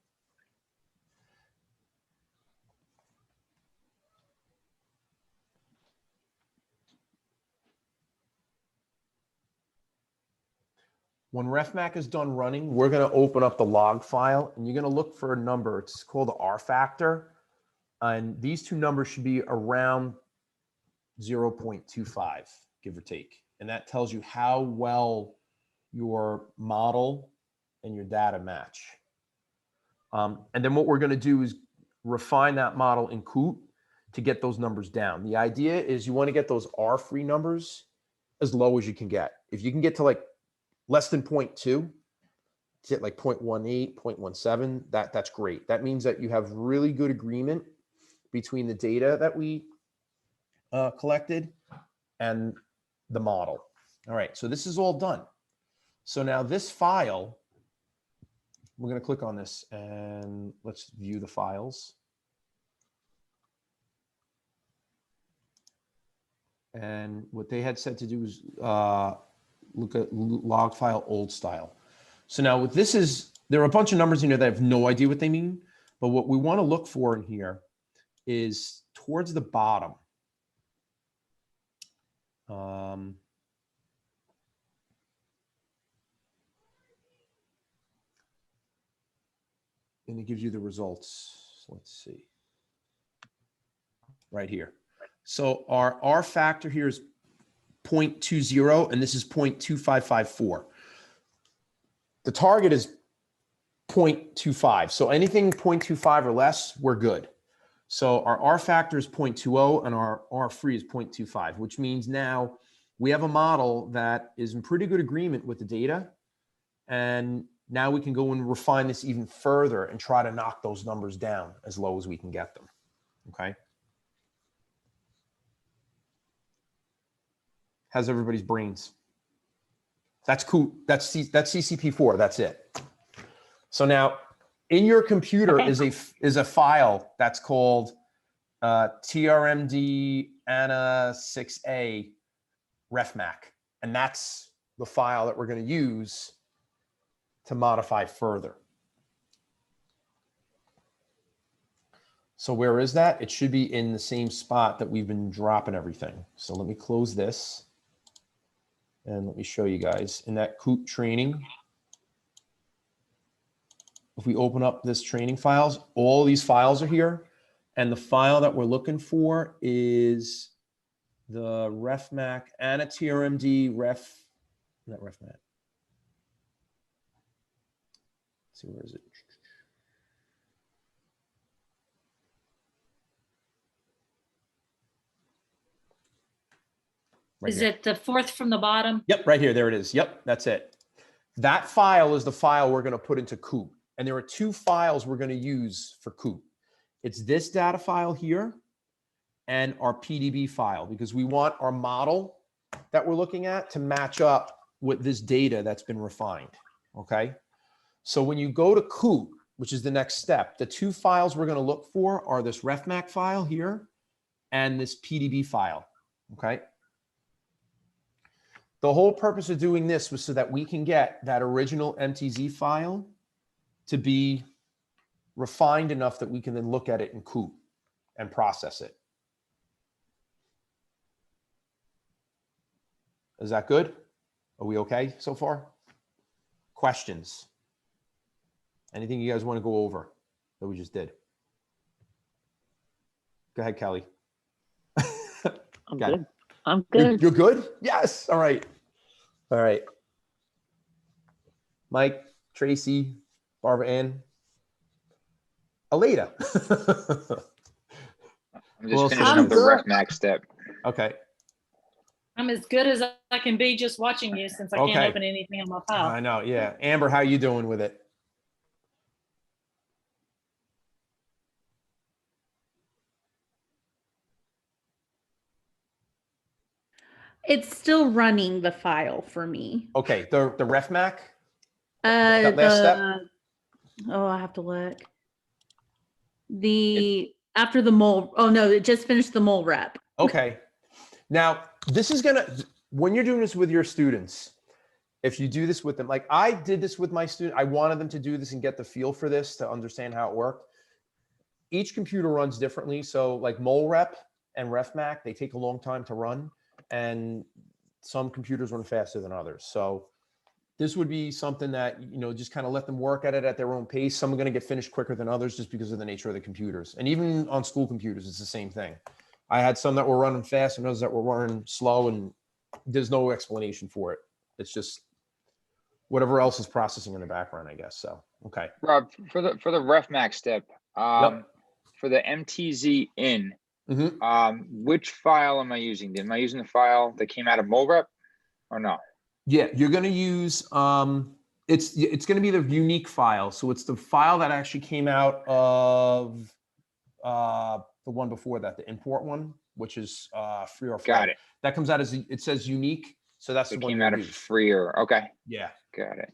When Refmac is done running, we're going to open up the log file, and you're going to look for a number. It's called the R factor. And these two numbers should be around 0.25, give or take. And that tells you how well your model and your data match. And then what we're going to do is refine that model in Coot to get those numbers down. The idea is you want to get those R-free numbers as low as you can get. If you can get to like less than 0.2, hit like 0.18, 0.17, that's great. That means that you have really good agreement between the data that we collected and the model. All right, so this is all done. So now this file, we're going to click on this and let's view the files. And what they had said to do is look at log file old style. So now what this is, there are a bunch of numbers in here that I have no idea what they mean, but what we want to look for in here is towards the bottom. And it gives you the results. So let's see. Right here. So our R factor here is 0.20, and this is 0.2554. The target is 0.25. So anything 0.25 or less, we're good. So our R factor is 0.20 and our R free is 0.25, which means now we have a model that is in pretty good agreement with the data. And now we can go and refine this even further and try to knock those numbers down as low as we can get them. Okay. Has everybody's brains. That's Coot. That's CCP4. That's it. So now in your computer Okay. is a file that's called TRMD ANA 6A Refmac. And that's the file that we're going to use to modify further. So where is that? It should be in the same spot that we've been dropping everything. So let me close this. And let me show you guys in that Coot training. If we open up this training files, all these files are here. And the file that we're looking for is the Refmac and a TRMD not Refmac. Let's see, where is it? Right Is here. it the fourth from the bottom? Yep, right here. There it is. Yep, that's it. That file is the file we're going to put into Coot. And there are two files we're going to use for Coot. It's this data file here and our PDB file, because we want our model that we're looking at to match up with this data that's been refined. Okay. So when you go to Coot, which is the next step, the two files we're going to look for are this Refmac file here and this PDB file. Okay. The whole purpose of doing this was so that we can get that original MTZ file to be refined enough that we can then look at it in Coot and process it. Is that good? Are we okay so far? Questions? Anything you guys want to go over that we just did? Go ahead, Kelly. I'm Got it. good. I'm good. You're good? Yes. All right. All right. Mike, Tracy, Barbara Ann, Aleda. I'm just Well, finishing I'm up the good. Refmac step. Okay. I'm as good as I can be just watching you since I Okay. can't open anything on my file. I know. Yeah. Amber, how you doing with it? It's still running the file for me. Okay. The Refmac. That last step? Oh, I have to look. After the mole. Oh no, it just finished the mole rep. Okay. Now, this is when you're doing this with your students, if you do this with them, like I did this with my student, I wanted them to do this and get the feel for this to understand how it worked. Each computer runs differently. So like mole rep and Refmac, they take a long time to run, and some computers run faster than others. So this would be something that, just kind of let them work at it at their own pace. Some are going to get finished quicker than others just because of the nature of the computers. And even on school computers, it's the same thing. I had some that were running fast and others that were running slow, and there's no explanation for it. It's just whatever else is processing in the background, I guess. So, okay. Rob, for the Refmac step, Yep. for the MTZ in, Mm-hmm. which file am I using? Am I using the file that came out of MoRep or no? Yeah, you're going to use, it's going to be the unique file. So it's the file that actually came out of the one before that, the import one, which is free or Got it. That comes out as, it says unique. So that's So the it one came you out of use. freer. Okay. Yeah. Got it.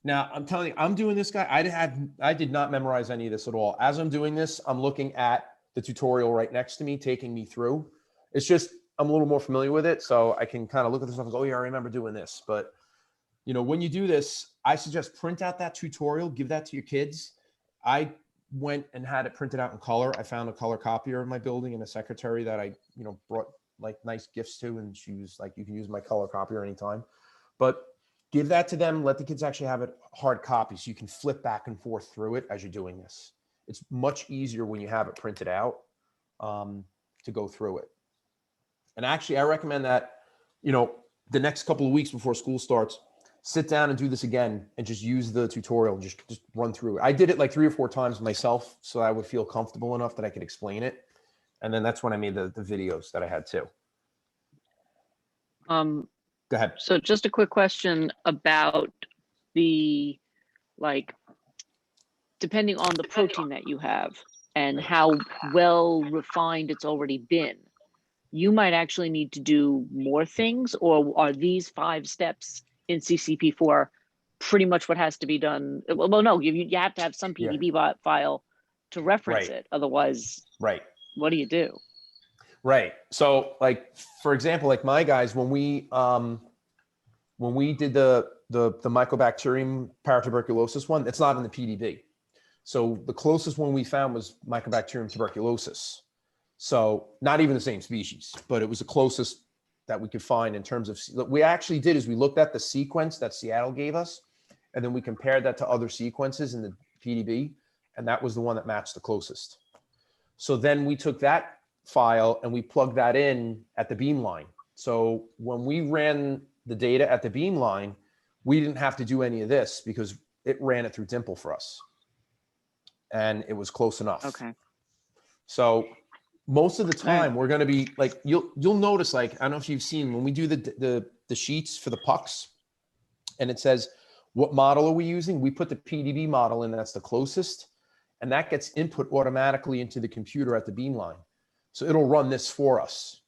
Now I'm telling you, I'm doing this, guy. I did not memorize any of this at all. As I'm doing this, I'm looking at the tutorial right next to me, taking me through. It's just, I'm a little more familiar with it. So I can kind of look at this stuff and go, oh yeah, I remember doing this. But when you do this, I suggest print out that tutorial, give that to your kids. I went and had it printed out in color. I found a color copier in my building and a secretary that I, brought like nice gifts to, and she was like, you can use my color copier anytime. But give that to them. Let the kids actually have it hard copy so you can flip back and forth through it as you're doing this. It's much easier when you have it printed out to go through it. And actually, I recommend that, the next couple of weeks before school starts, sit down and do this again and just use the tutorial and just run through it. I did it like 3 or 4 times myself so I would feel comfortable enough that I could explain it. And then that's when I made the videos that I had too. Go ahead. So just a quick question about the, depending on the protein that you have and how well refined it's already been. you might actually need to do more things, or are these 5 steps in CCP4 pretty much what has to be done? Well, no, you have to have some Yeah. PDB file to reference Right. it. Otherwise, Right. what do you do? Right. So like, for example, like my guys, when we did the Mycobacterium paratuberculosis one, it's not in the PDB. So the closest one we found was Mycobacterium tuberculosis. So not even the same species, but it was the closest that we could find in terms of, what we actually did is we looked at the sequence that Seattle gave us, and then we compared that to other sequences in the PDB, and that was the one that matched the closest. So then we took that file and we plugged that in at the beamline. So when we ran the data at the beamline, we didn't have to do any of this because it ran it through Dimple for us. And it was close enough. Okay. So most of the All right. time we're going to be like, you'll notice, like, I don't know if you've seen when we do the sheets for the pucks and it says, what model are we using? We put the PDB model in, that's the closest, and that gets input automatically into the computer at the beamline. So it'll run this for us.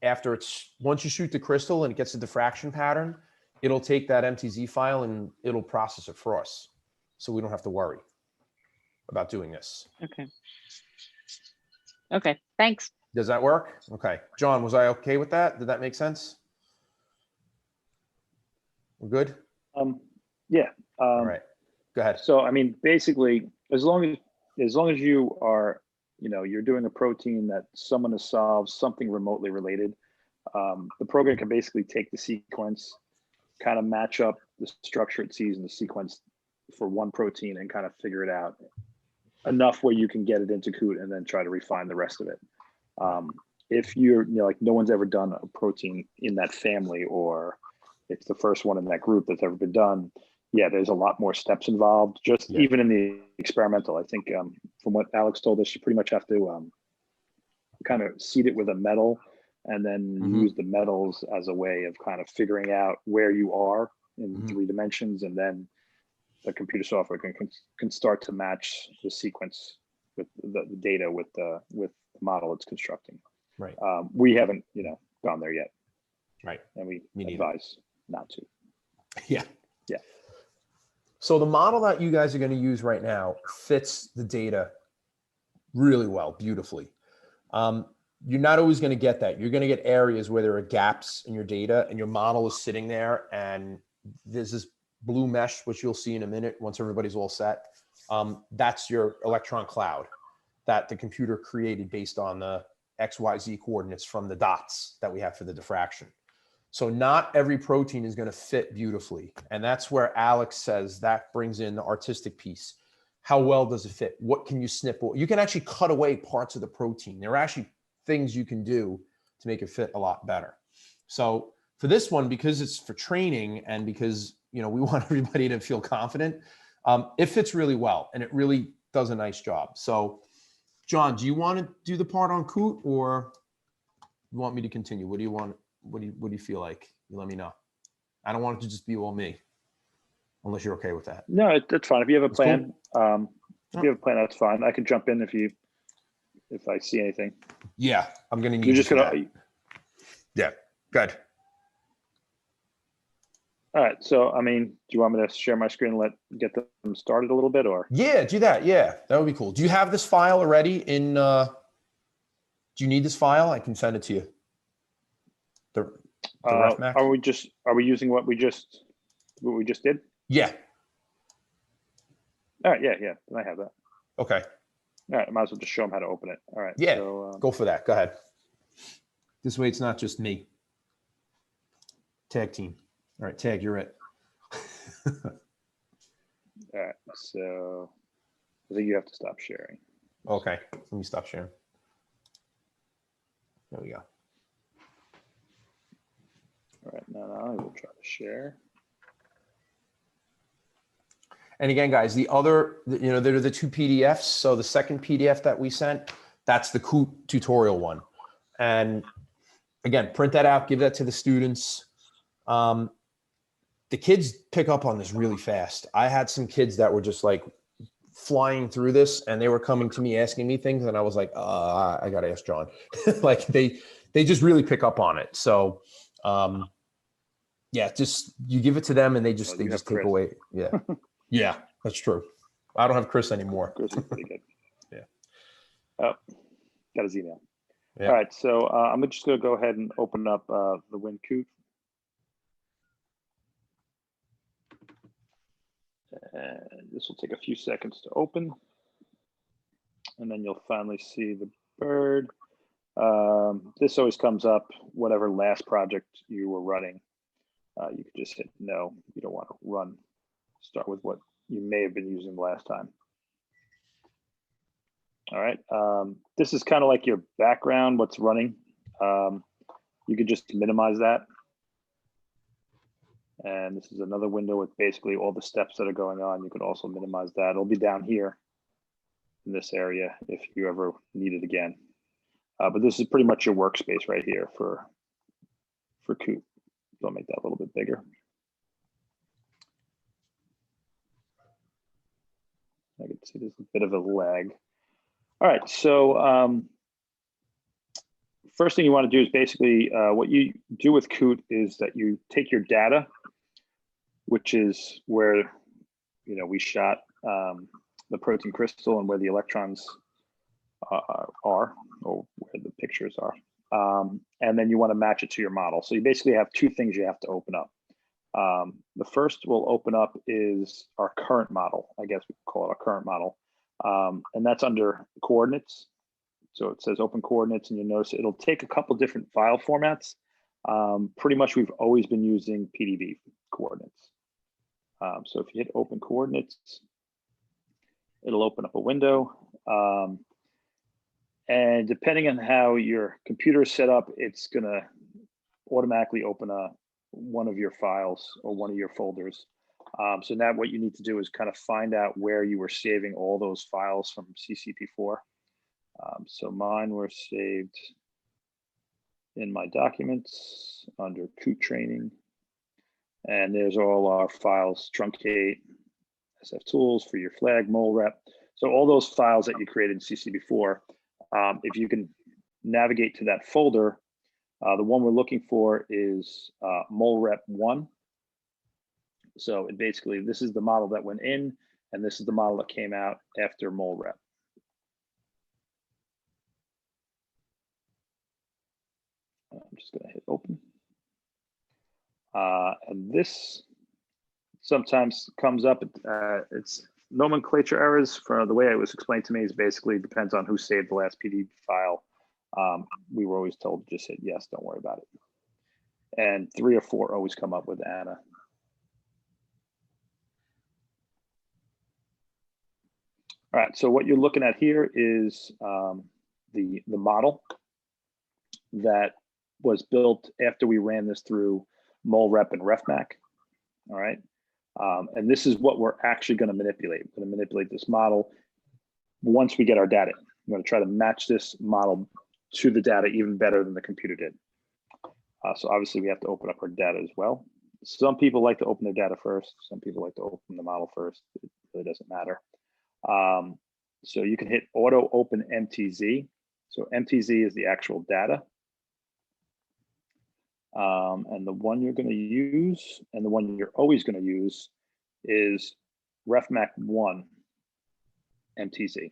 After once you shoot the crystal and it gets a diffraction pattern, it'll take that MTZ file and it'll process it for us. So we don't have to worry about doing this. Okay. Okay, thanks. Does that work? Okay. John, was I okay with that? Did that make sense? We're good? Yeah. All right. Go ahead. So, I mean, basically, as long as you are, you're doing a protein that someone has solved something remotely related, the program can basically take the sequence, kind of match up the structure it sees in the sequence for one protein and kind of figure it out enough where you can get it into Coot and then try to refine the rest of it. If you're, like, no one's ever done a protein in that family, or it's the first one in that group that's ever been done, yeah, there's a lot more steps involved, just even in the experimental. I think from what Alex told us, you pretty much have to kind of seed it with a metal and then use the metals as a way of kind of figuring out where you are in 3 dimensions. And then the computer software can start to match the sequence with the data with the model it's constructing. Right. We haven't, gone there yet. Right. And we Me neither. advise not to. Yeah. Yeah. So the model that you guys are going to use right now fits the data really well, beautifully. You're not always going to get that. You're going to get areas where there are gaps in your data and your model is sitting there and there's this blue mesh, which you'll see in a minute once everybody's all set. That's your electron cloud that the computer created based on the XYZ coordinates from the dots that we have for the diffraction. So not every protein is going to fit beautifully. And that's where Alex says that brings in the artistic piece. How well does it fit? What can you snip? You can actually cut away parts of the protein. There are actually things you can do to make it fit a lot better. So for this one, because it's for training and because, we want everybody to feel confident, it fits really well and it really does a nice job. So John, do you want to do the part on Coot or you want me to continue? What do you want? What do you feel like? You let me know. I don't want it to just be all me, unless you're okay with that. No, that's fine. If you have a That's plan, cool. if you have a plan, that's fine. I can jump in if I see anything. Yeah, I'm gonna need. You're just for gonna. that. Yeah, good. All right. So, I mean, do you want me to share my screen and get them started a little bit, or? Yeah, do that. Yeah, that would be cool. Do you have this file already in? Do you need this file? I can send it to you. The Refmac? Are we using what we just did? Yeah. All right. Yeah. Then I have that. Okay. All right. I might as well just show them how to open it. All right. Yeah. So, go for that. Go ahead. This way, it's not just me. Tag team. All right, Tag, you're it. all right. So I think you have to stop sharing. Okay. Let me stop sharing. There we go. All right. Now I will try to share. And again, guys, there are the 2 PDFs. So the second PDF that we sent, that's the Coot tutorial one. And again, print that out, give that to the students. The kids pick up on this really fast. I had some kids that were just like flying through this and they were coming to me asking me things. And I was like, I got to ask John. Like they they just really pick up on it. So, yeah, just you give it to them and they just you have take Chris. away. Yeah, yeah, that's true. I don't have Chris anymore. Chris is pretty good. Yeah. Oh, got his email. Yeah. All right, so I'm just going to go ahead and open up the Coot. And this will take a few seconds to open. And then you'll finally see the bird. This always comes up, whatever last project you were running. You could just hit no, you don't want to start with what you may have been using last time. All right, this is kind of like your background, what's running. You could just minimize that. And this is another window with basically all the steps that are going on. You could also minimize that. It'll be down here in this area if you ever need it again. But this is pretty much your workspace right here for Coot. So I'll make that a little bit bigger. I can see there's a bit of a lag. All right, so first thing you want to do is basically what you do with Coot is that you take your data, which is where we shot the protein crystal and where the electrons are, or where the pictures are. And then you want to match it to your model. So you basically have two things you have to open up. The first we'll open up is our current model. I guess we call it our current model. And that's under coordinates. So it says open coordinates, and you'll notice it'll take a couple different file formats. Pretty much we've always been using PDB coordinates. So if you hit open coordinates, it'll open up a window. And depending on how your computer is set up, it's going to automatically open one of your files or one of your folders. So now what you need to do is kind of find out where you were saving all those files from CCP4. So mine were saved in my documents under Coot training. And there's all our files, truncate, SF tools for your flag, mole rep. So all those files that you created in CCP4, if you can navigate to that folder, the one we're looking for is mole rep 1. So it basically, this is the model that went in, and this is the model that came out after mole rep. I'm just going to hit open. And this sometimes comes up. It's nomenclature errors. For the way it was explained to me is basically depends on who saved the last PDF file. We were always told to just hit yes, don't worry about it. And 3 or 4 always come up with Anna. All right, so what you're looking at here is the model that was built after we ran this through mole rep and refmac. All right, and this is what we're actually going to manipulate. We're going to manipulate this model once we get our data. We're going to try to match this model to the data even better than the computer did. So obviously we have to open up our data as well. Some people like to open their data first. Some people like to open the model first. It really doesn't matter. So you can hit auto open MTZ. So MTZ is the actual data. And the one you're going to use and the one you're always going to use is refmac 1 MTZ.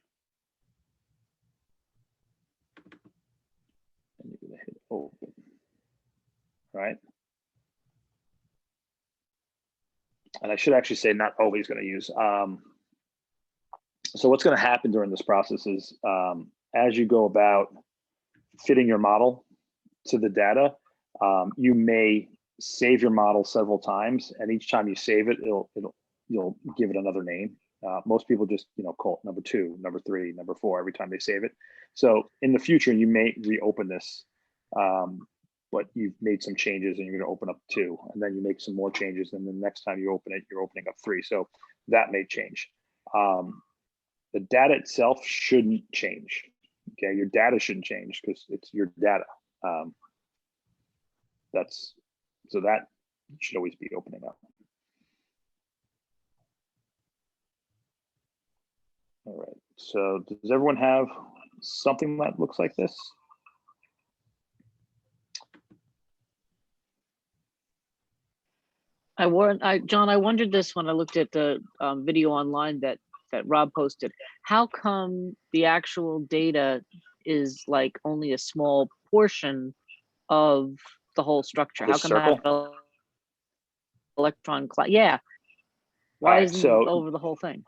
And you're going to hit open, right? And I should actually say not always going to use. So what's going to happen during this process is as you go about fitting your model to the data, you may save your model several times, and each time you save it, you'll give it another name. Most people just call it number 2, number 3, number 4 every time they save it. So in the future, you may reopen this, but you've made some changes, and you're going to open up 2, and then you make some more changes, and the next time you open it, you're opening up 3. So that may change. The data itself shouldn't change. Okay, your data shouldn't change because it's your data. So that should always be opening up. All right, so does everyone have something that looks like this? John, I wondered this when I looked at the video online that Rob posted. How come the actual data is like only a small portion of the whole structure? The How come I circle? have an electron cloud? Yeah. Why Alright, isn't it so over the whole thing?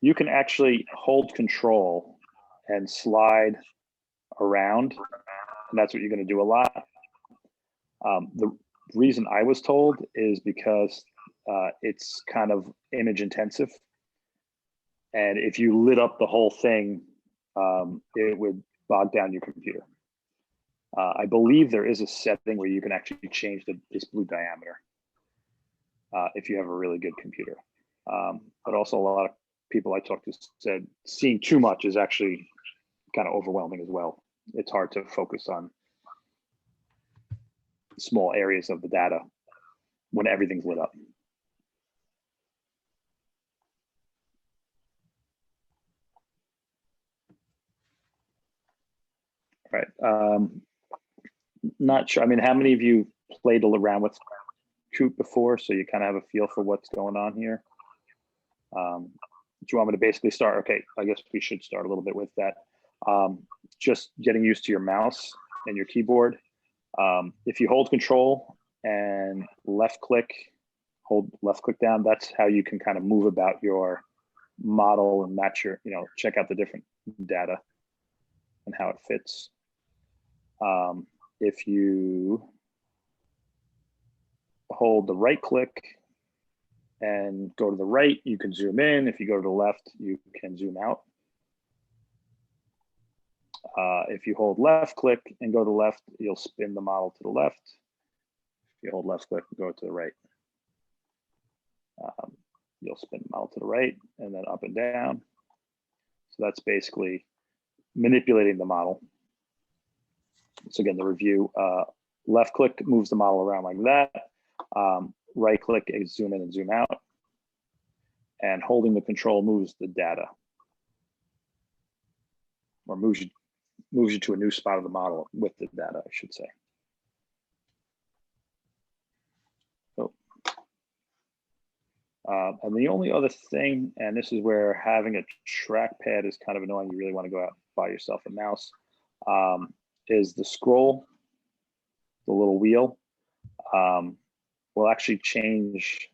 you can actually hold control and slide around, and that's what you're going to do a lot. The reason I was told is because it's kind of image intensive, and if you lit up the whole thing, it would bog down your computer. I believe there is a setting where you can actually change this blue diameter if you have a really good computer. But also a lot of people I talked to said seeing too much is actually kind of overwhelming as well. It's hard to focus on small areas of the data when everything's lit up. Right. Not sure. I mean, how many of you played around with Coot before, so you kind of have a feel for what's going on here? Do you want me to basically start? Okay, I guess we should start a little bit with that. Just getting used to your mouse and your keyboard. If you hold control and left click, hold left click down, that's how you can kind of move about your model and match your, check out the different data and how it fits. If you hold the right click and go to the right, you can zoom in. If you go to the left, you can zoom out. If you hold left click and go to the left, you'll spin the model to the left. If you hold left click and go to the right, you'll spin the model to the right and then up and down. So that's basically manipulating the model. So again, the review, left click moves the model around like that. Right click is zoom in and zoom out. And holding the control moves the data, or moves you to a new spot of the model with the data, I should say. So, and the only other thing, and this is where having a trackpad is kind of annoying, you really want to go out and buy yourself a mouse, is the scroll, the little wheel, will actually change.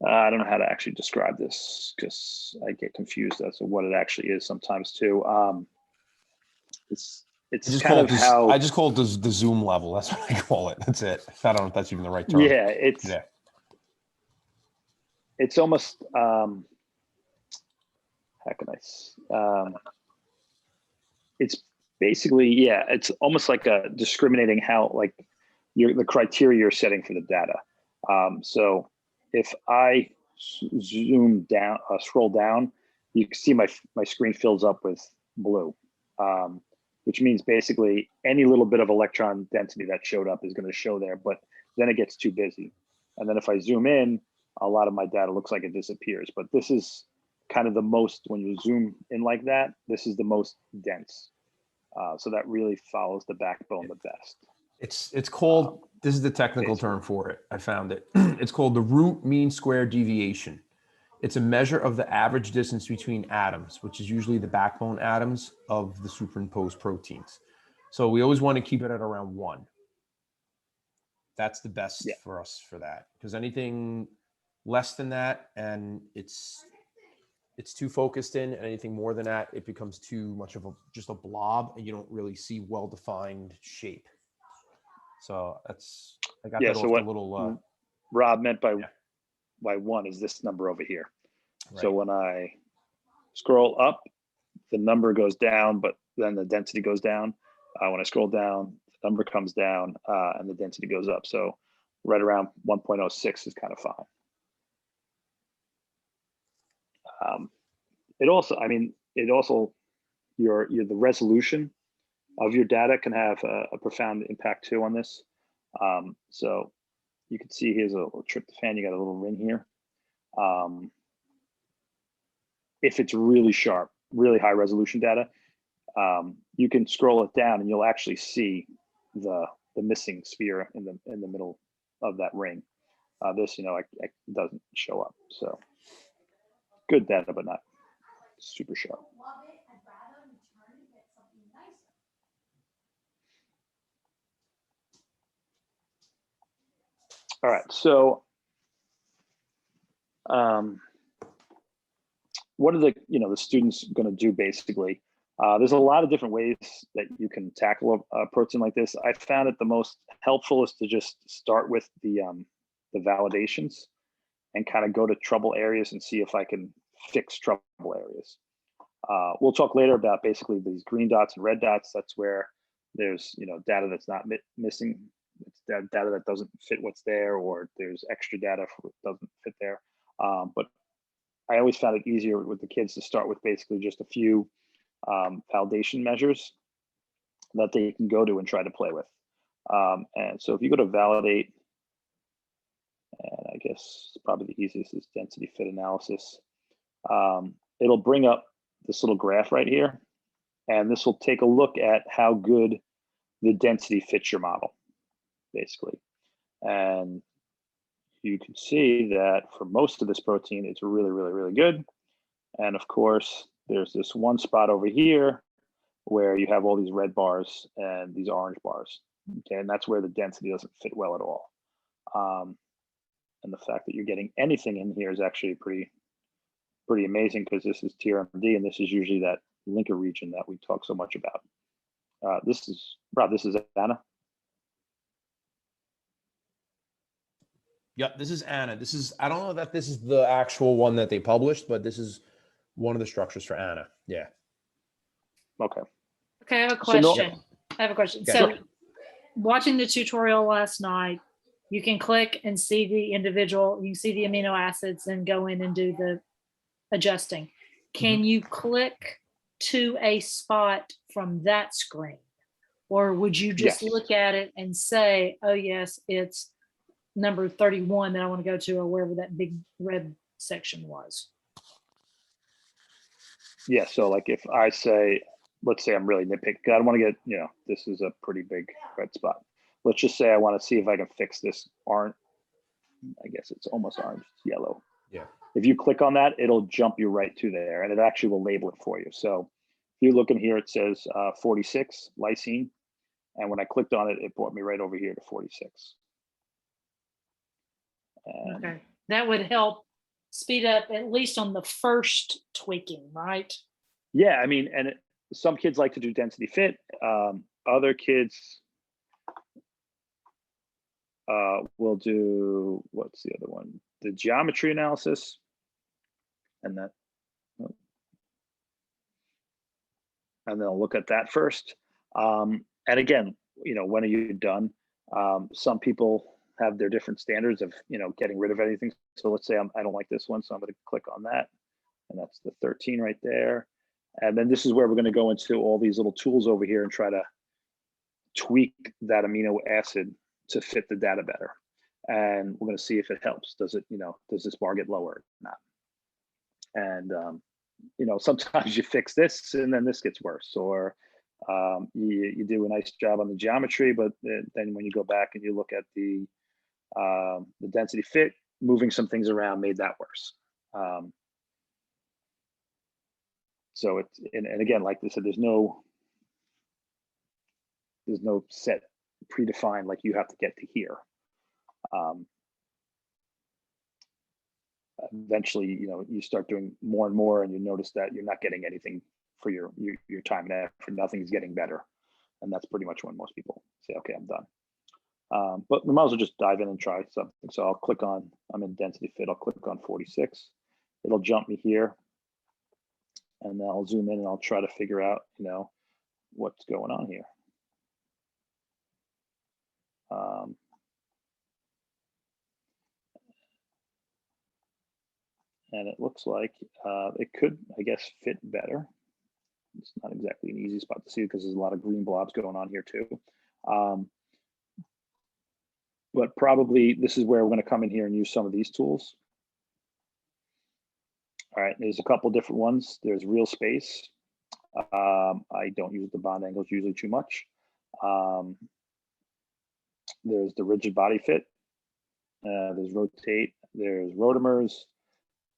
I don't know how to actually describe this because I get confused as to what it actually is sometimes too. It's kind of how I just call it the zoom level. That's what I call it. That's it. I don't know if that's even the right term. Yeah, yeah. It's almost how can I? It's basically, yeah, it's almost like a discriminating how like the criteria you're setting for the data. So if I zoom down, scroll down, you can see my screen fills up with blue, which means basically any little bit of electron density that showed up is going to show there, but then it gets too busy. And then if I zoom in, a lot of my data looks like it disappears. But this is kind of the most, when you zoom in like that, this is the most dense. So that really follows the backbone the best. It's called, this is the technical term for it. I found it. It's called the root mean square deviation. It's a measure of the average distance between atoms, which is usually the backbone atoms of the superimposed proteins. So we always want to keep it at around 1. That's the best for us for that, because anything less than that and it's too focused in, and anything more than that, it becomes too much of just a blob and you don't really see well-defined shape. So that's, I got that so off what the little Rob meant by 1 is this number over here. Right. So when I scroll up, the number goes down, but then the density goes down. When I scroll down, the number comes down and the density goes up. So right around 1.06 is kind of fine. It also, the resolution of your data can have a profound impact too on this. So you can see here's a little tryptophan, you got a little ring here. If it's really sharp, really high resolution data, you can scroll it down and you'll actually see the missing sphere in the middle of that ring. This, it doesn't show up. So good data, but not super sharp. All right, so what are the students going to do basically? There's a lot of different ways that you can tackle a protein like this. I found it the most helpful is to just start with the validations and kind of go to trouble areas and see if I can fix trouble areas. We'll talk later about basically these green dots and red dots. That's where there's data that's not missing. It's data that doesn't fit what's there, or there's extra data for what doesn't fit there. But I always found it easier with the kids to start with basically just a few validation measures that they can go to and try to play with. And so if you go to validate, and I guess probably the easiest is density fit analysis, it'll bring up this little graph right here, and this will take a look at how good the density fits your model, basically. And you can see that for most of this protein, it's really, really, really good. And of course, there's this one spot over here where you have all these red bars and these orange bars. Okay, and that's where the density doesn't fit well at all. And the fact that you're getting anything in here is actually pretty amazing, because this is TRMD, and this is usually that linker region that we talk so much about. This is Anna. Yep, this is Anna. I don't know that this is the actual one that they published, but this is one of the structures for Anna. Yeah. Okay. Okay, I have a question. Okay. So watching the tutorial last night, you can click and see the individual, you can see the amino acids and go in and do the adjusting. Can you click to a spot from that screen? Or would you just look at it and say, oh yes, it's number 31 that I want to go to, or wherever that big red section was? Yeah, so like if I say, let's say I'm really nitpicking, I don't want to get, this is a pretty big red spot. Let's just say I want to see if I can fix this orange. I guess it's almost orange, it's yellow. Yeah. If you click on that, it'll jump you right to there, and it actually will label it for you. So if you look in here, it says 46 lysine. And when I clicked on it, it brought me right over here to 46. Okay, that would help speed up at least on the first tweaking, right? Yeah, I mean, and some kids like to do density fit. Other kids will do, what's the other one? The geometry analysis, and they'll look at that first. And again, when are you done? Some people have their different standards of getting rid of anything. So let's say I don't like this one, so I'm going to click on that, and that's the 13 right there. And then this is where we're going to go into all these little tools over here and try to tweak that amino acid to fit the data better. And we're going to see if it helps. Does it, does this bar get lower or not? And sometimes you fix this and then this gets worse, or you do a nice job on the geometry, but then when you go back and you look at the density fit, moving some things around made that worse. So it's, and again, like I said, there's no set predefined, like you have to get to here. Eventually, you start doing more and more, and you notice that you're not getting anything for your time and effort. Nothing's getting better, and that's pretty much when most people say, "Okay, I'm done." But we might as well just dive in and try something. So I'll click on, I'm in density fit. I'll click on 46. It'll jump me here, and then I'll zoom in and I'll try to figure out, what's going on here. And it looks like it could, I guess, fit better. It's not exactly an easy spot to see because there's a lot of green blobs going on here too. But probably this is where we're going to come in here and use some of these tools. All right, there's a couple different ones. There's real space. I don't use the bond angles usually too much. There's the rigid body fit. there's rotate, there's rotamers,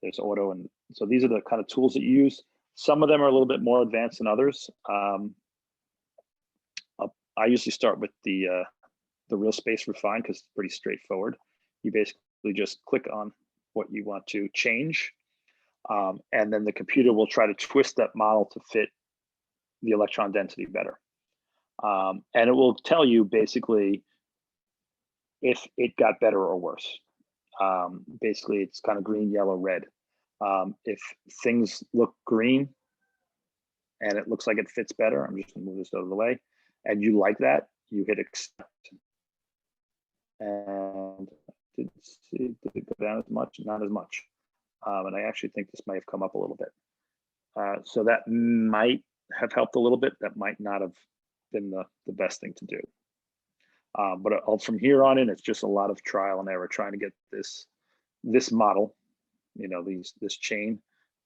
there's auto, and so these are the kind of tools that you use. Some of them are a little bit more advanced than others. I usually start with the real space refine because it's pretty straightforward. You basically just click on what you want to change, and then the computer will try to twist that model to fit the electron density better. And it will tell you basically if it got better or worse. Basically, it's kind of green, yellow, red. If things look green and it looks like it fits better, I'm just gonna move this out of the way, and you like that, you hit accept. And did it go down as much? Not as much. And I actually think this might have come up a little bit. So that might have helped a little bit. That might not have been the best thing to do. But from here on in, it's just a lot of trial and error trying to get this model, you know, this chain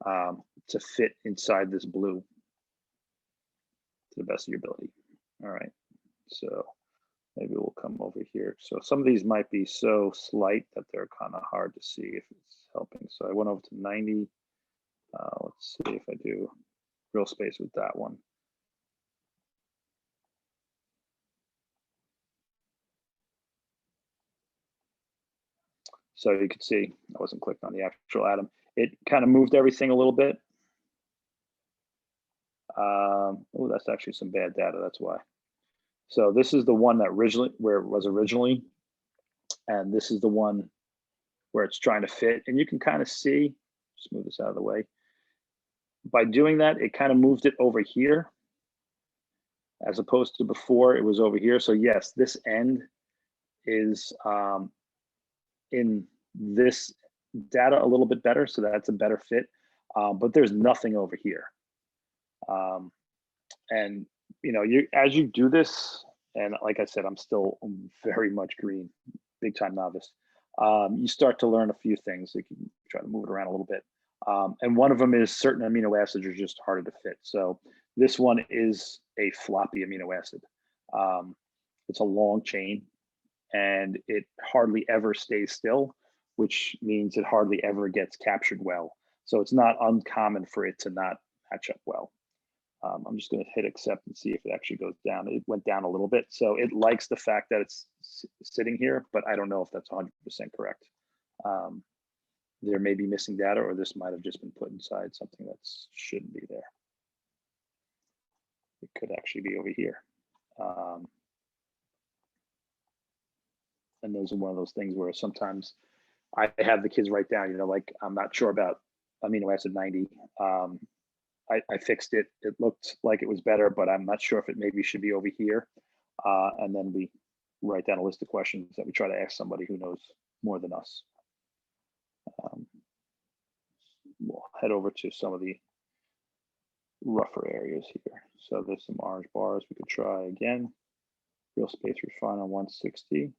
to fit inside this blue to the best of your ability. All right, so maybe we'll come over here. So some of these might be so slight that they're kind of hard to see if it's helping. So I went over to 90. Let's see if I do real space with that one. So you can see I wasn't clicked on the actual atom. It kind of moved everything a little bit. Oh, that's actually some bad data. That's why. So this is the one that where it was originally, and this is the one where it's trying to fit. And you can kind of see, just move this out of the way. By doing that, it kind of moved it over here, as opposed to before it was over here. So yes, this end is in this data a little bit better, so that's a better fit. But there's nothing over here. And you know, as you do this, and like I said, I'm still very much green, big time novice. You start to learn a few things. You can try to move it around a little bit. And one of them is certain amino acids are just harder to fit. So this one is a floppy amino acid. It's a long chain, and it hardly ever stays still, which means it hardly ever gets captured well. So it's not uncommon for it to not match up well. I'm just going to hit accept and see if it actually goes down. It went down a little bit. So it likes the fact that it's sitting here, but I don't know if that's 100% correct. There may be missing data, or this might have just been put inside something that shouldn't be there. It could actually be over here. And those are one of those things where sometimes I have the kids write down, you know, like, I'm not sure about amino acid 90. I fixed it. It looked like it was better, but I'm not sure if it maybe should be over here. And then we write down a list of questions that we try to ask somebody who knows more than us. We'll head over to some of the rougher areas here. So there's some orange bars we could try again. Real space refine on 160.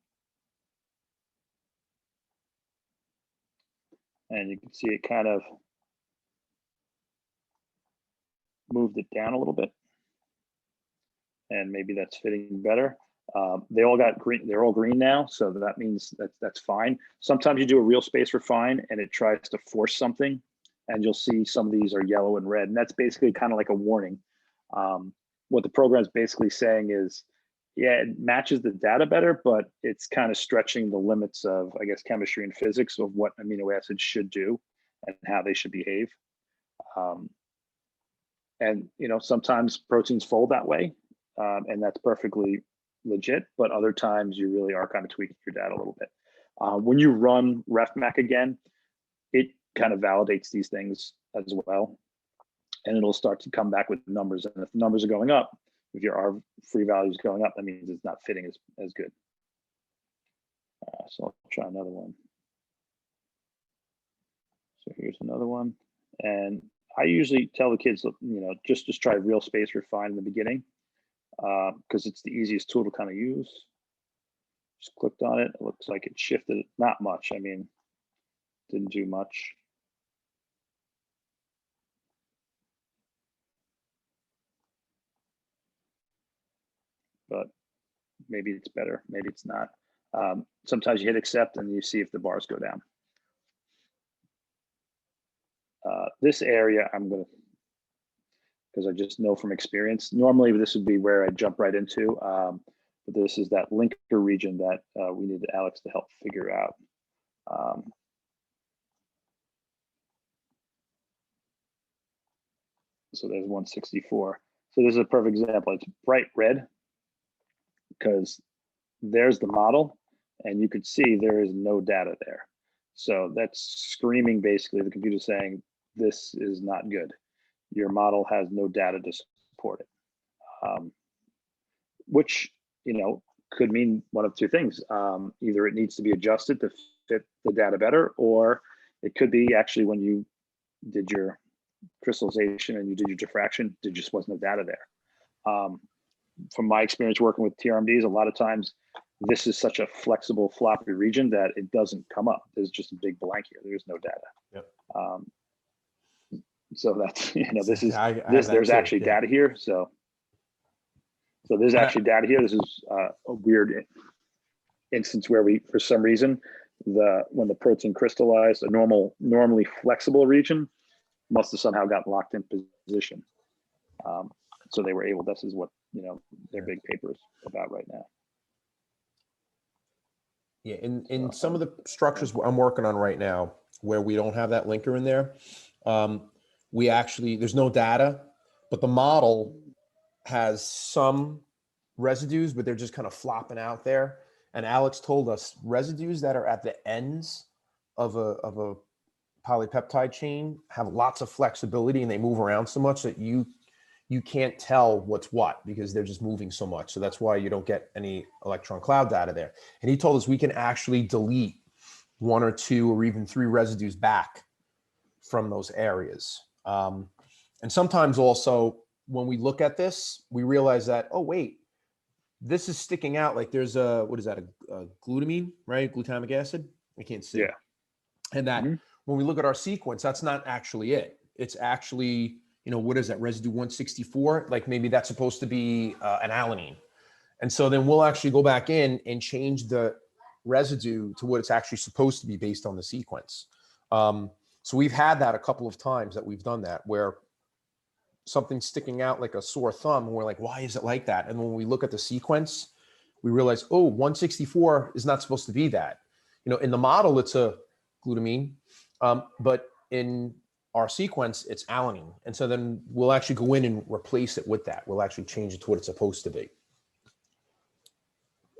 And you can see it kind of moved it down a little bit, and maybe that's fitting better. They all got green. They're all green now, so that means that's fine. Sometimes you do a real space refine and it tries to force something, and you'll see some of these are yellow and red, and that's basically kind of like a warning. What the program is basically saying is, yeah, it matches the data better, but it's kind of stretching the limits of, I guess, chemistry and physics of what amino acids should do and how they should behave. And you know, sometimes proteins fold that way, and that's perfectly legit. But other times, you really are kind of tweaking your data a little bit. When you run Refmac again, it kind of validates these things as well, and it'll start to come back with numbers. And if the numbers are going up, if your R free value is going up, that means it's not fitting as good. So I'll try another one. So here's another one, and I usually tell the kids, you know, just try real space refine in the beginning, because it's the easiest tool to kind of use. Just clicked on it. It looks like it shifted not much. I mean, didn't do much. But maybe it's better. Maybe it's not. Sometimes you hit accept and you see if the bars go down. This area I'm gonna, because I just know from experience, normally this would be where I jump right into, but this is that linker region that we need Alex to help figure out. So there's 164. So this is a perfect example. It's bright red because there's the model and you could see there is no data there. So that's screaming basically the computer saying, this is not good. Your model has no data to support it. Which, you know, could mean one of two things. Either it needs to be adjusted to fit the data better, or it could be actually when you did your crystallization and you did your diffraction, there just was no data there. From my experience working with TRMDs, a lot of times this is such a flexible floppy region that it doesn't come up. There's just a big blank here. There's no data. Yep. So that's, you know, this is, I have this, that there's too, actually yeah. data here. So there's actually data here. This is a weird instance where we, for some reason, when the protein crystallized, a normally flexible region must have somehow gotten locked in position. So they were able, this is what, you know, their big paper is about right now. Yeah, in some of the structures I'm working on right now, where we don't have that linker in there, we actually, there's no data, but the model has some residues, but they're just kind of flopping out there. And Alex told us residues that are at the ends of a polypeptide chain have lots of flexibility and they move around so much that you can't tell what's what because they're just moving so much. So that's why you don't get any electron cloud data there. And he told us we can actually delete 1 or 2 or even 3 residues back from those areas. And sometimes also when we look at this, we realize that, oh, wait, this is sticking out. Like there's a, what is that? A glutamine, right? Glutamic acid. I can't see. Yeah. And that when we look at our sequence, that's not actually it. It's actually, you know, what is that, residue 164? Like maybe that's supposed to be an alanine. And so then we'll actually go back in and change the residue to what it's actually supposed to be based on the sequence. So we've had that a couple of times that we've done that, where something's sticking out like a sore thumb and we're like, why is it like that? And when we look at the sequence, we realize, oh, 164 is not supposed to be that. You know, in the model, it's a glutamine, but in our sequence, it's alanine. And so then we'll actually go in and replace it with that. We'll actually change it to what it's supposed to be.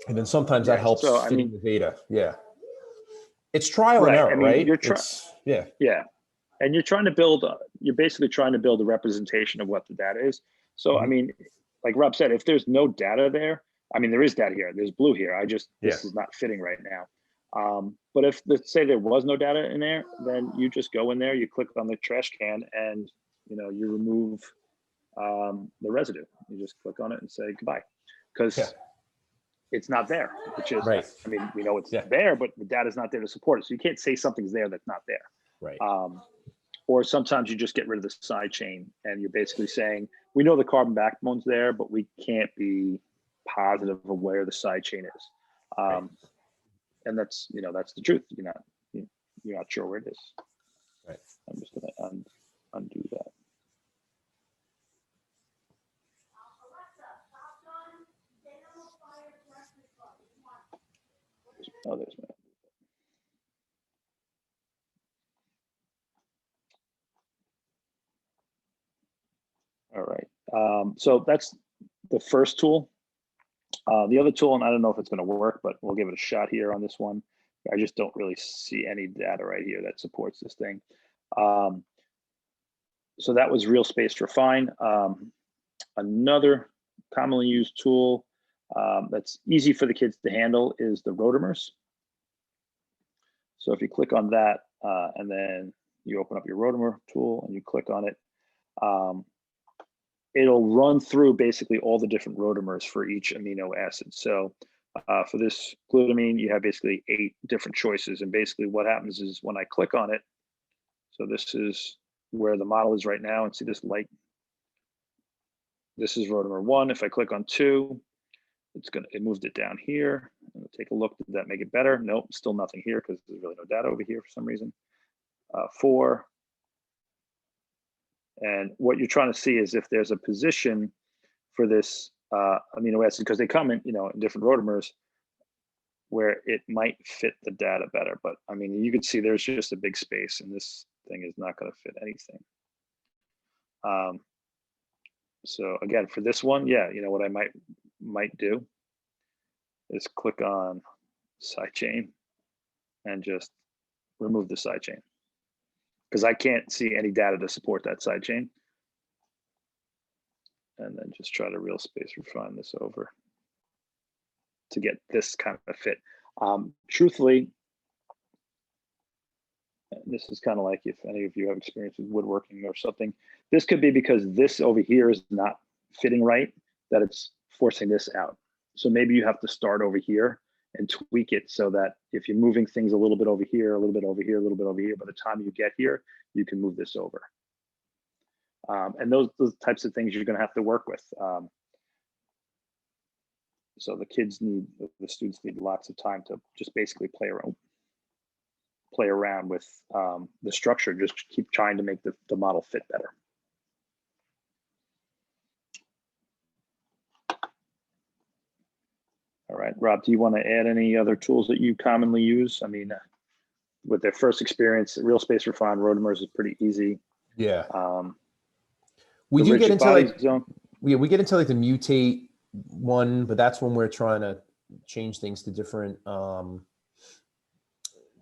And then sometimes that helps fitting the data. Yeah. It's trial and error, right? Yeah. And you're trying to build, you're basically trying to build a representation of what the data is. So, I mean, like Rob said, if there's no data there, I mean, there is data here, there's blue here. This is not fitting right now. But if, let's say there was no data in there, then you just go in there, you click on the trash can and, you know, you remove the residue. You just click on it and say goodbye, because it's not there, which is, I mean, we know it's there, but the data is not there to support it. So you can't say something's there that's not there. Right. Or sometimes you just get rid of the side chain and you're basically saying, we know the carbon backbone's there, but we can't be positive of where the side chain is. And that's, you know, that's the truth. You're not sure where it is. Right. I'm just gonna undo that. Oh, there's my. All right. So that's the first tool. The other tool, and I don't know if it's going to work, but we'll give it a shot here on this one. I just don't really see any data right here that supports this thing. So that was real space refine. Another commonly used tool that's easy for the kids to handle is the rotamers. So if you click on that and then you open up your rotamer tool and you click on it, it'll run through basically all the different rotamers for each amino acid. So for this glutamine, you have basically 8 different choices. And basically what happens is when I click on it, so this is where the model is right now, and see this light. This is rotamer 1. If I click on 2, it moved it down here. Take a look. Did that make it better? Nope, still nothing here because there's really no data over here for some reason. 4. And what you're trying to see is if there's a position for this amino acid, because they come in, in different rotamers where it might fit the data better. But I mean, you can see there's just a big space and this thing is not going to fit anything. So again, for this one, yeah, what I might do is click on sidechain and just remove the sidechain because I can't see any data to support that sidechain. And then just try to real space refine this over to get this kind of fit. Truthfully, this is kind of like if any of you have experience with woodworking or something, this could be because this over here is not fitting right, that it's forcing this out. So maybe you have to start over here and tweak it so that if you're moving things a little bit over here, a little bit over here, a little bit over here, by the time you get here, you can move this over. And those types of things you're going to have to work with. So the students need lots of time to just basically play around with the structure, just keep trying to make the model fit better. All right, Rob, do you want to add any other tools that you commonly use? I mean, with their first experience, real space refine rotamers is pretty easy. Yeah. We do get into like, we get into like the mutate one, but that's when we're trying to change things to different, to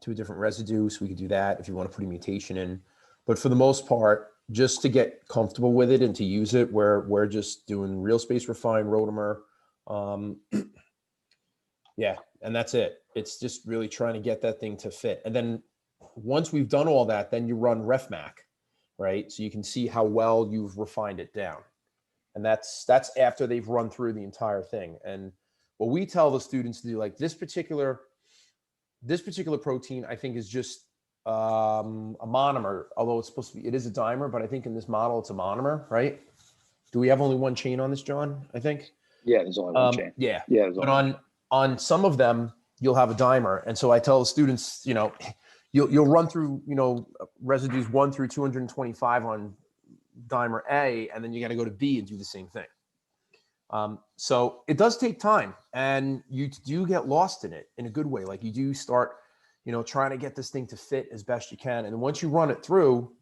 a different residue. So we could do that if you want to put a mutation in. But for the most part, just to get comfortable with it and to use it, we're just doing real space refine rotamer. Yeah, and that's it. It's just really trying to get that thing to fit. And then once we've done all that, then you run Refmac, right? So you can see how well you've refined it down. And that's after they've run through the entire thing. And what we tell the students to do, like this particular protein, I think is just a monomer, although it's supposed to be, it is a dimer, but I think in this model, it's a monomer, right? Do we have only one chain on this, John? I think. Yeah, there's only one chain. Yeah. Yeah. But on some of them, you'll have a dimer. And so I tell the students, you'll run through, residues 1 through 225 on dimer A, and then you got to go to B and do the same thing. So it does take time, and you do get lost in it in a good way. Like you do start, trying to get this thing to fit as best you can. And once you run it through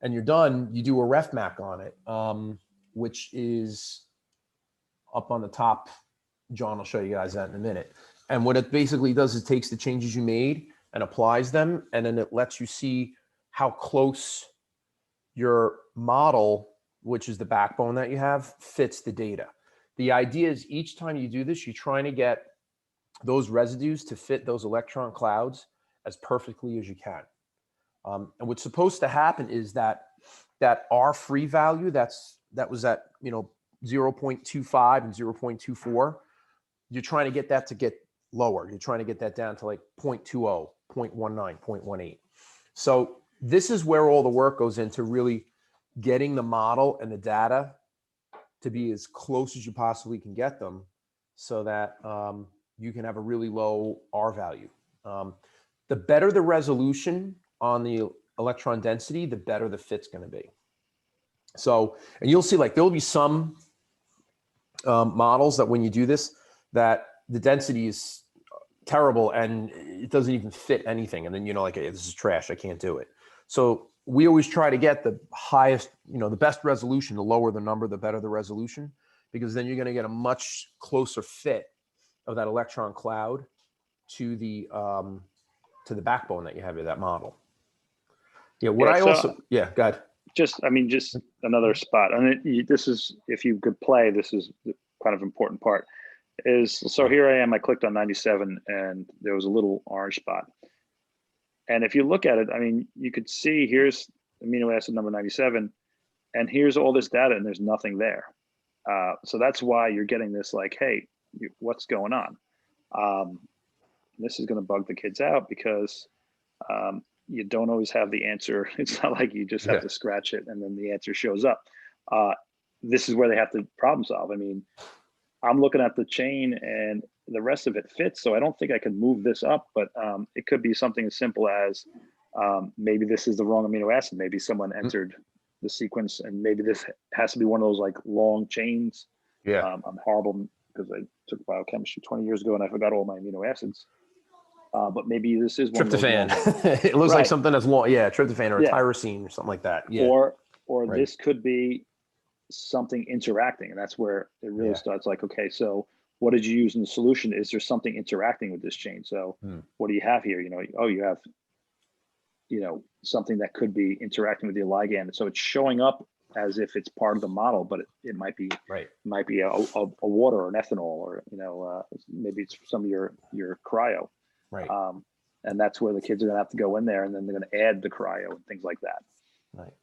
and you're done, you do a Refmac on it, which is up on the top. John will show you guys that in a minute. And what it basically does is it takes the changes you made and applies them, and then it lets you see how close your model, which is the backbone that you have, fits the data. The idea is each time you do this, you're trying to get those residues to fit those electron clouds as perfectly as you can. And what's supposed to happen is that R free value that was at 0.25 and 0.24, you're trying to get that to get lower. You're trying to get that down to like 0.20, 0.19, 0.18. So this is where all the work goes into really getting the model and the data to be as close as you possibly can get them so that you can have a really low R value. The better the resolution on the electron density, the better the fit's going to be. So, and you'll see like there'll be some models that when you do this, that the density is terrible and it doesn't even fit anything. And then, like, hey, this is trash, I can't do it. So we always try to get the highest, the best resolution. The lower the number, the better the resolution, because then you're going to get a much closer fit of that electron cloud to the backbone that you have in that model. Yeah. What I also, yeah, go ahead. Just another spot. And this is, if you could play, this is the kind of important part is, so here I am, I clicked on 97 and there was a little orange spot. And if you look at it, I mean, you could see here's amino acid number 97, and here's all this data and there's nothing there. So that's why you're getting this like, hey, what's going on? This is going to bug the kids out because you don't always have the answer. It's not like you just have to scratch it and then the answer shows up. This is where they have to problem solve. I mean, I'm looking at the chain and the rest of it fits. So I don't think I could move this up, but it could be something as simple as maybe this is the wrong amino acid. Maybe someone entered the sequence and maybe this has to be one of those like long chains. Yeah. I'm horrible because I took biochemistry 20 years ago and I forgot all my amino acids. But maybe this is one of those long Tryptophan. It looks like something that's long. Yeah, tryptophan or tyrosine or something like that. Yeah. Or this could be something interacting, and that's where it really starts. Like, okay, so what did you use in the solution? Is there something interacting with this chain? So what do you have here? You know, oh, you have, you know, something that could be interacting with the ligand. So it's showing up as if it's part of the model, but it might be might be a water or an ethanol, or you know, maybe it's some of your cryo. Right. And that's where the kids are gonna have to go in there, and then they're gonna add the cryo and things like that. Right.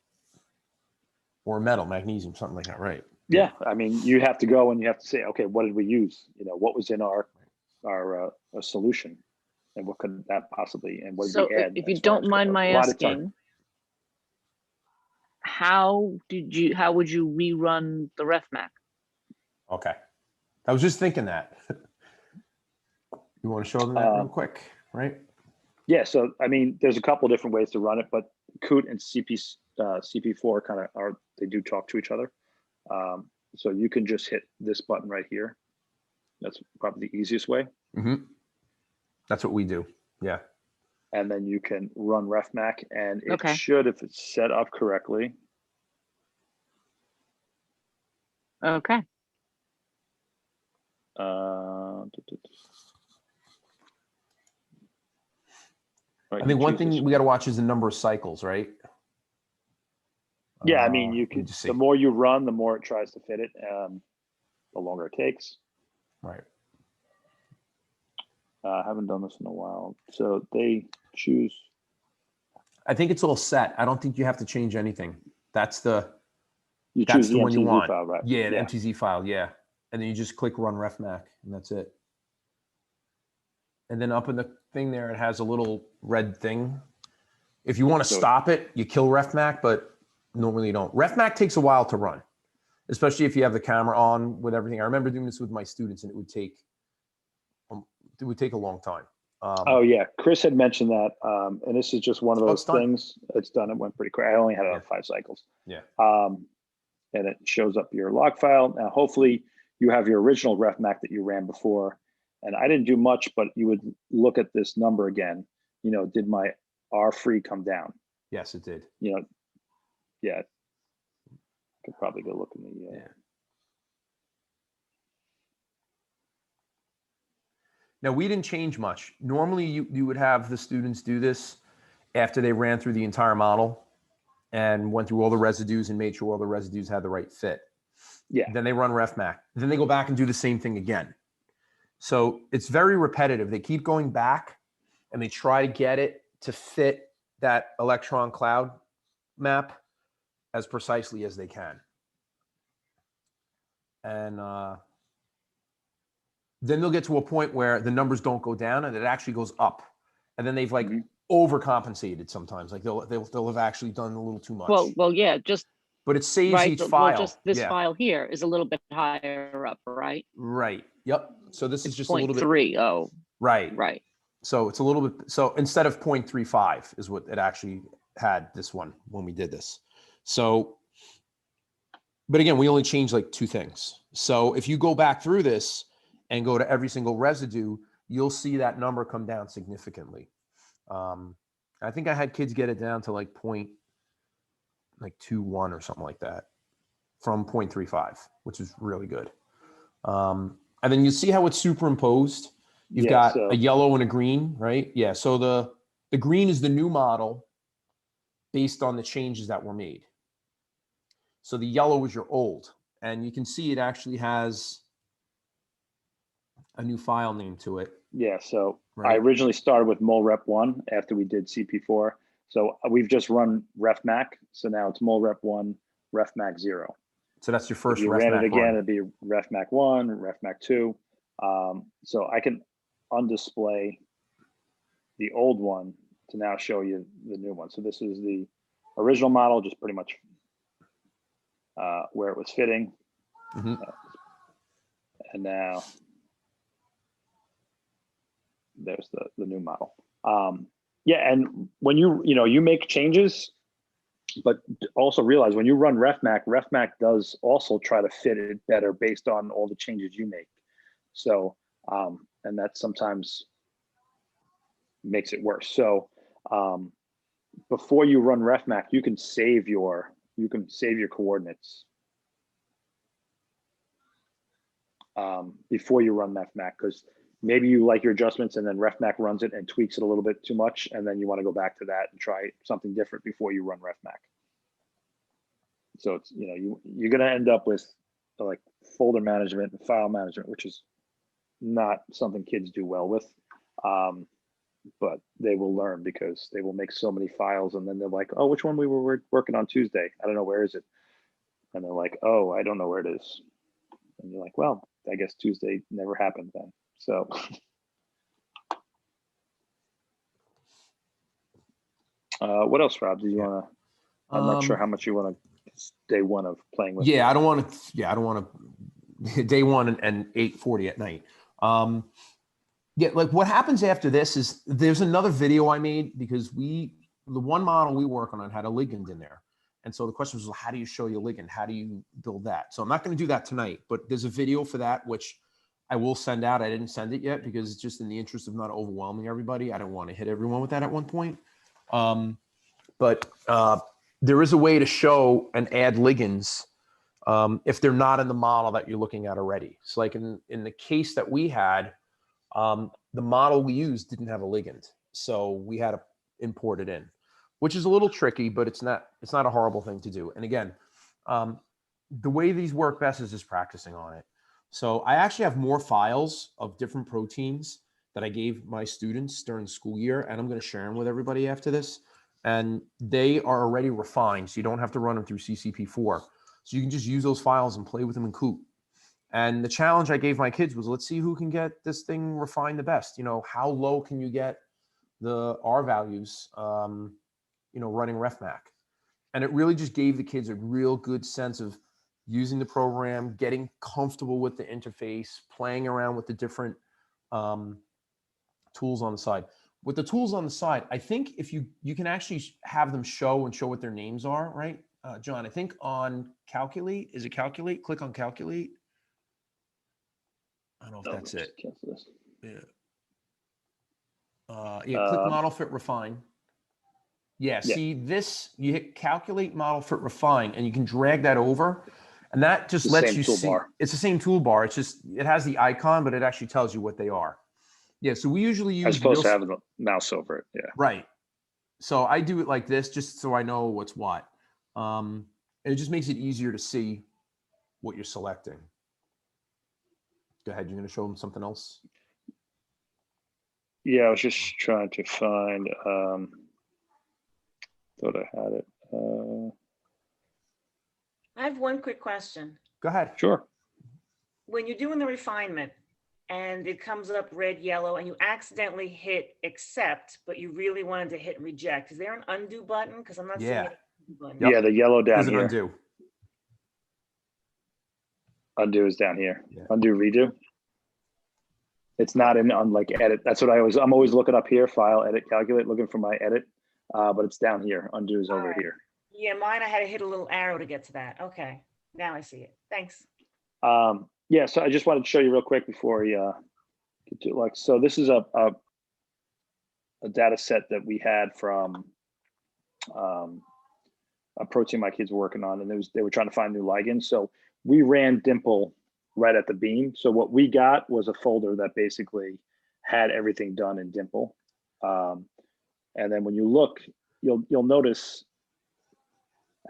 Or metal, magnesium, something like that. Right. Yeah. I mean, you have to go and you have to say, okay, what did we use? You know, what was in our solution, and what could that possibly, and what did we add? If you don't mind my asking, how would you rerun the Refmac? Okay. I was just thinking that. You want to show them that real quick, right? Yeah. So, I mean, there's a couple different ways to run it, but Coot and CCP4 kind of they do talk to each other. So you can just hit this button right here. That's probably the easiest way. That's what we do. Yeah. And then you can run Refmac, and it should, if it's set up correctly. Okay. I think one thing we got to watch is the number of cycles, right? Yeah, I mean, you can. The more you run, the more it tries to fit it. The longer it takes. Right. I haven't done this in a while, so they choose. I think it's all set. I don't think you have to change anything. That's the. You that's choose the one you want. file, right? Yeah, the MTZ file. Yeah, and then you just click Run Refmac, and that's it. And then up in the thing there, it has a little red thing. If you want to stop it, you kill Refmac, but normally you don't. Refmac takes a while to run, especially if you have the camera on with everything. I remember doing this with my students, and it would take a long time. Oh yeah, Chris had mentioned that, and this is just one of those things. It's done. It went pretty quick. I only had 5 cycles. Yeah. And it shows up your log file. Now, hopefully, you have your original Refmac that you ran before. And I didn't do much, but you would look at this number again. You know, did my R free come down? Yes, it did. You know, yeah. Could probably go look in the. Now, we didn't change much. Normally, you would have the students do this after they ran through the entire model and went through all the residues and made sure all the residues had the right fit. Yeah. Then they run Refmac. Then they go back and do the same thing again. So it's very repetitive. They keep going back and they try to get it to fit that electron cloud map as precisely as they can. And then they'll get to a point where the numbers don't go down and it actually goes up. And then they've like overcompensated sometimes. Like they'll have actually done a little too much. Well, yeah, just. But it saves each file. Well, just this file here is a little bit higher up, right? Right. Yep. So this is just a little bit. 0.30. Right. Right. So it's a little bit. So instead of 0.35 is what it actually had this one when we did this. So, but again, we only changed like 2 things. So if you go back through this and go to every single residue, you'll see that number come down significantly. I think I had kids get it down to like 0.21 or something like that from 0.35, which is really good. And then you see how it's superimposed. You've got a yellow and a green, right? Yeah. So the green is the new model based on the changes that were made. So the yellow is your old, and you can see it actually has a new file name to it. Yeah. So I originally started with molrep1 after we did CP4. So we've just run Refmac. So now it's molrep1, Refmac 0. So that's your first If you Refmac ran it again, run. it'd be Refmac 1, Refmac 2. So I can undisplay the old one to now show you the new one. So this is the original model, just pretty much where it was fitting. And now there's the new model. Yeah, and when you make changes, but also realize when you run Refmac, Refmac does also try to fit it better based on all the changes you make. So, and that sometimes makes it worse. So, before you run Refmac, you can save your coordinates before you run Refmac, because maybe you like your adjustments and then Refmac runs it and tweaks it a little bit too much, and then you want to go back to that and try something different before you run Refmac. So it's, you're going to end up with like folder management and file management, which is not something kids do well with. But they will learn because they will make so many files, and then they're like, oh, which one we were working on Tuesday? I don't know, where is it? And they're like, oh, I don't know where it is. And you're like, well, I guess Tuesday never happened then. So what else, Rob? Do you want to, I'm not sure how much you want to day one of playing with. Yeah, I don't want to day one and 8:40 at night. Yeah, like what happens after this is there's another video I made because the one model we were working on had a ligand in there. And so the question was, well, how do you show your ligand? How do you build that? So I'm not going to do that tonight, but there's a video for that, which I will send out. I didn't send it yet because it's just in the interest of not overwhelming everybody. I don't want to hit everyone with that at one point. But there is a way to show and add ligands if they're not in the model that you're looking at already. So like in the case that we had, the model we used didn't have a ligand. So we had to import it in, which is a little tricky, but it's not a horrible thing to do. And again, the way these work best is just practicing on it. So I actually have more files of different proteins that I gave my students during the school year, and I'm going to share them with everybody after this. And they are already refined, so you don't have to run them through CCP4. So you can just use those files and play with them in Coot. And the challenge I gave my kids was, let's see who can get this thing refined the best. How low can you get the R values, running Refmac? And it really just gave the kids a real good sense of using the program, getting comfortable with the interface, playing around with the different tools on the side. With the tools on the side, I think if you can actually have them show what their names are, right? John, I think on Calculate, is it Calculate? Click on Calculate. I don't know if that's it. Yeah. Click Model Fit Refine. Yeah, see this, you hit Calculate Model Fit Refine, and you can drag that over, and that just lets you see. It's the same toolbar. It's just, it has the icon, but it actually tells you what they are. Yeah, so we usually use. As opposed to having the mouse over it. Yeah. Right. So I do it like this, just so I know what's what. And it just makes it easier to see what you're selecting. Go ahead. You're going to show them something else? Yeah, I was just trying to find. Thought I had it. I have one quick question. Go ahead. Sure. When you're doing the refinement and it comes up red, yellow, and you accidentally hit accept, but you really wanted to hit reject, is there an undo button? Because I'm not seeing an undo button. Yep. Yeah, the yellow down There's here. An undo. Undo is down here. Yeah. Undo, redo. It's not in on like edit. That's what I'm always looking up here, file, edit, calculate, looking for my edit. But it's down here. Undo is over here. Yeah, mine, I had to hit a little arrow to get to that. Okay, now I see it. Thanks. Yeah, so I just wanted to show you real quick before we get to so this is a data set that we had from a protein my kids were working on, and they were trying to find new ligands. So we ran Dimple right at the beam. So what we got was a folder that basically had everything done in Dimple. And then when you look, you'll notice,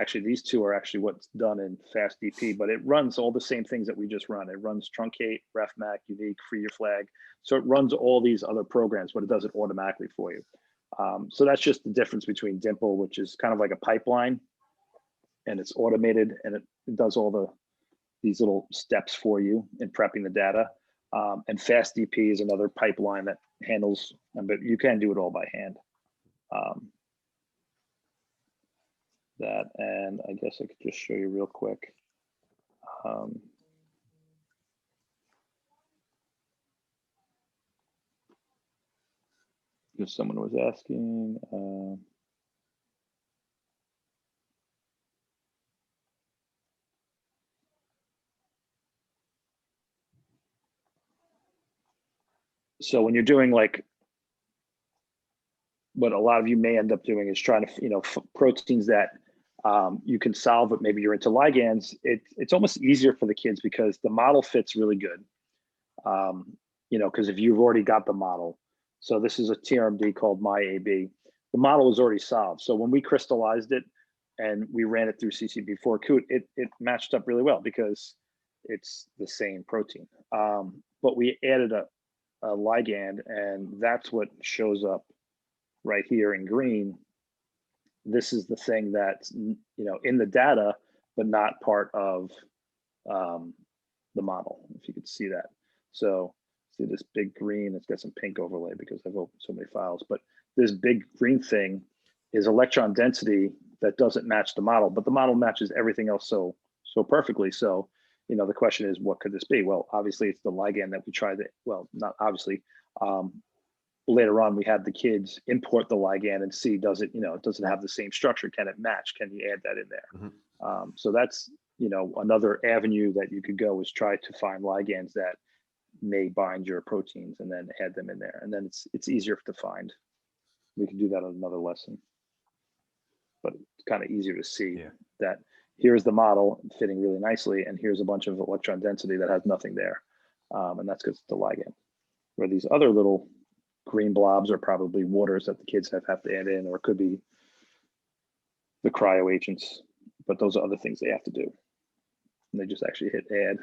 actually these two are actually what's done in FastDP, but it runs all the same things that we just run. It runs truncate, refmac, unique, free your flag. So it runs all these other programs, but it does it automatically for you. So that's just the difference between Dimple, which is kind of like a pipeline, and it's automated, and it does all these little steps for you in prepping the data. And FastDP is another pipeline that handles, but you can do it all by hand. That, and I guess I could just show you real quick. If someone was asking, so when you're doing like, what a lot of you may end up doing is trying to, you know, proteins that you can solve, but maybe you're into ligands. It's almost easier for the kids because the model fits really good. You know, because if you've already got the model, so this is a TRMD called MyAB. The model was already solved. So when we crystallized it and we ran it through CCP4 Coot, it matched up really well because it's the same protein. But we added a ligand, and that's what shows up right here in green. This is the thing that's, you know, in the data, but not part of the model, if you could see that. So see this big green, it's got some pink overlay because I've opened so many files, but this big green thing is electron density that doesn't match the model, but the model matches everything else so perfectly. So, you know, the question is, what could this be? Well, obviously it's the ligand that we tried to, well, not obviously, later on we had the kids import the ligand and see, does it, you know, does it have the same structure? Can it match? Can you add that in there? Mhm. So that's, you know, another avenue that you could go is try to find ligands that may bind your proteins and then add them in there. And then it's easier to find. We can do that on another lesson. But it's kind of easier to see that here's the model fitting really nicely, and here's a bunch of electron density that has nothing there. And that's because it's the ligand. Where these other little green blobs are probably waters that the kids have to add in, or it could be the cryo agents, but those are other things they have to do. And they just actually hit add,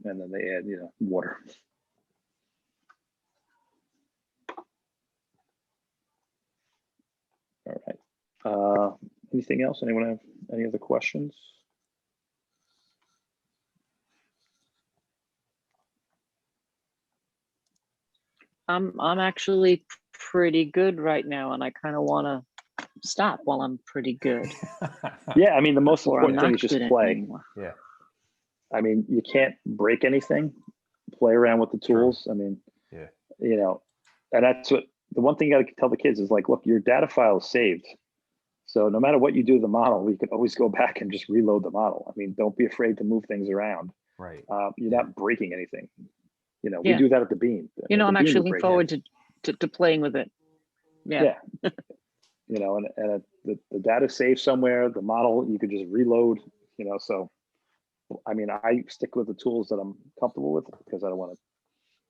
and then they add, you know, water. All right. Anything else? Anyone have any other questions? I'm actually pretty good right now, and I kind of want to stop while I'm pretty good. Yeah, I mean, the most Or I'm important thing not is just good play. anymore. Yeah. I mean, you can't break anything. Play around with the tools. True. I mean, Yeah. you know, and that's what the one thing you got to tell the kids is like, look, your data file is saved. So no matter what you do to the model, we could always go back and just reload the model. I mean, don't be afraid to move things around. Right. You're not breaking anything. You know, we Yeah. do that at the beam. You know, At I'm the beam, actually we looking break forward to playing with it. Yeah. Yeah. You know, and the data saved somewhere, the model, you could just reload, you know, so, I mean, I stick with the tools that I'm comfortable with because I don't want to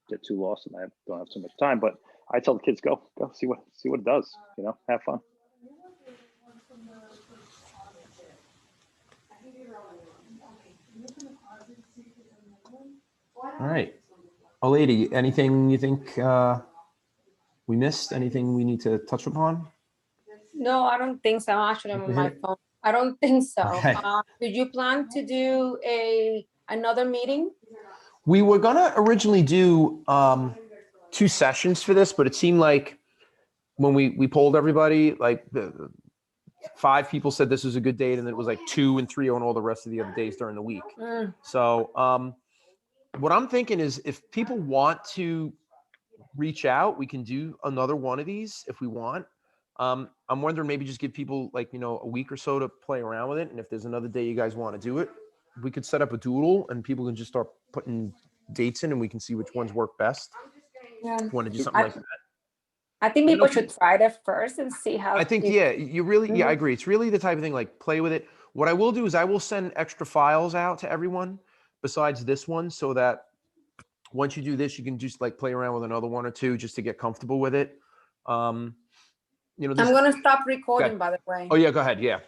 get too lost and I don't have so much time, but I tell the kids, go see what it does, you know, have fun. All right. Oh, lady, anything you think we missed? Anything we need to touch upon? No, I don't think so. Actually, I'm on my phone. I don't think so. Okay. Did you plan to do another meeting? We were gonna originally do 2 sessions for this, but it seemed like when we polled everybody, like the 5 people said this was a good date, and then it was like 2 and 3 on all the rest of the other days during the week. So what I'm thinking is if people want to reach out, we can do another one of these if we want. I'm wondering maybe just give people like, you know, a week or so to play around with it. And if there's another day you guys want to do it, we could set up a doodle and people can just start putting dates in and we can see which ones work best. Yeah. Want to do something like that? I think people should try that first and see how. I think, yeah, you really, yeah, I agree. It's really the type of thing, like play with it. What I will do is I will send extra files out to everyone besides this one so that once you do this, you can just like play around with another one or two just to get comfortable with it. You know, I'm going to stop recording, by the way. Oh yeah, go ahead. Yeah.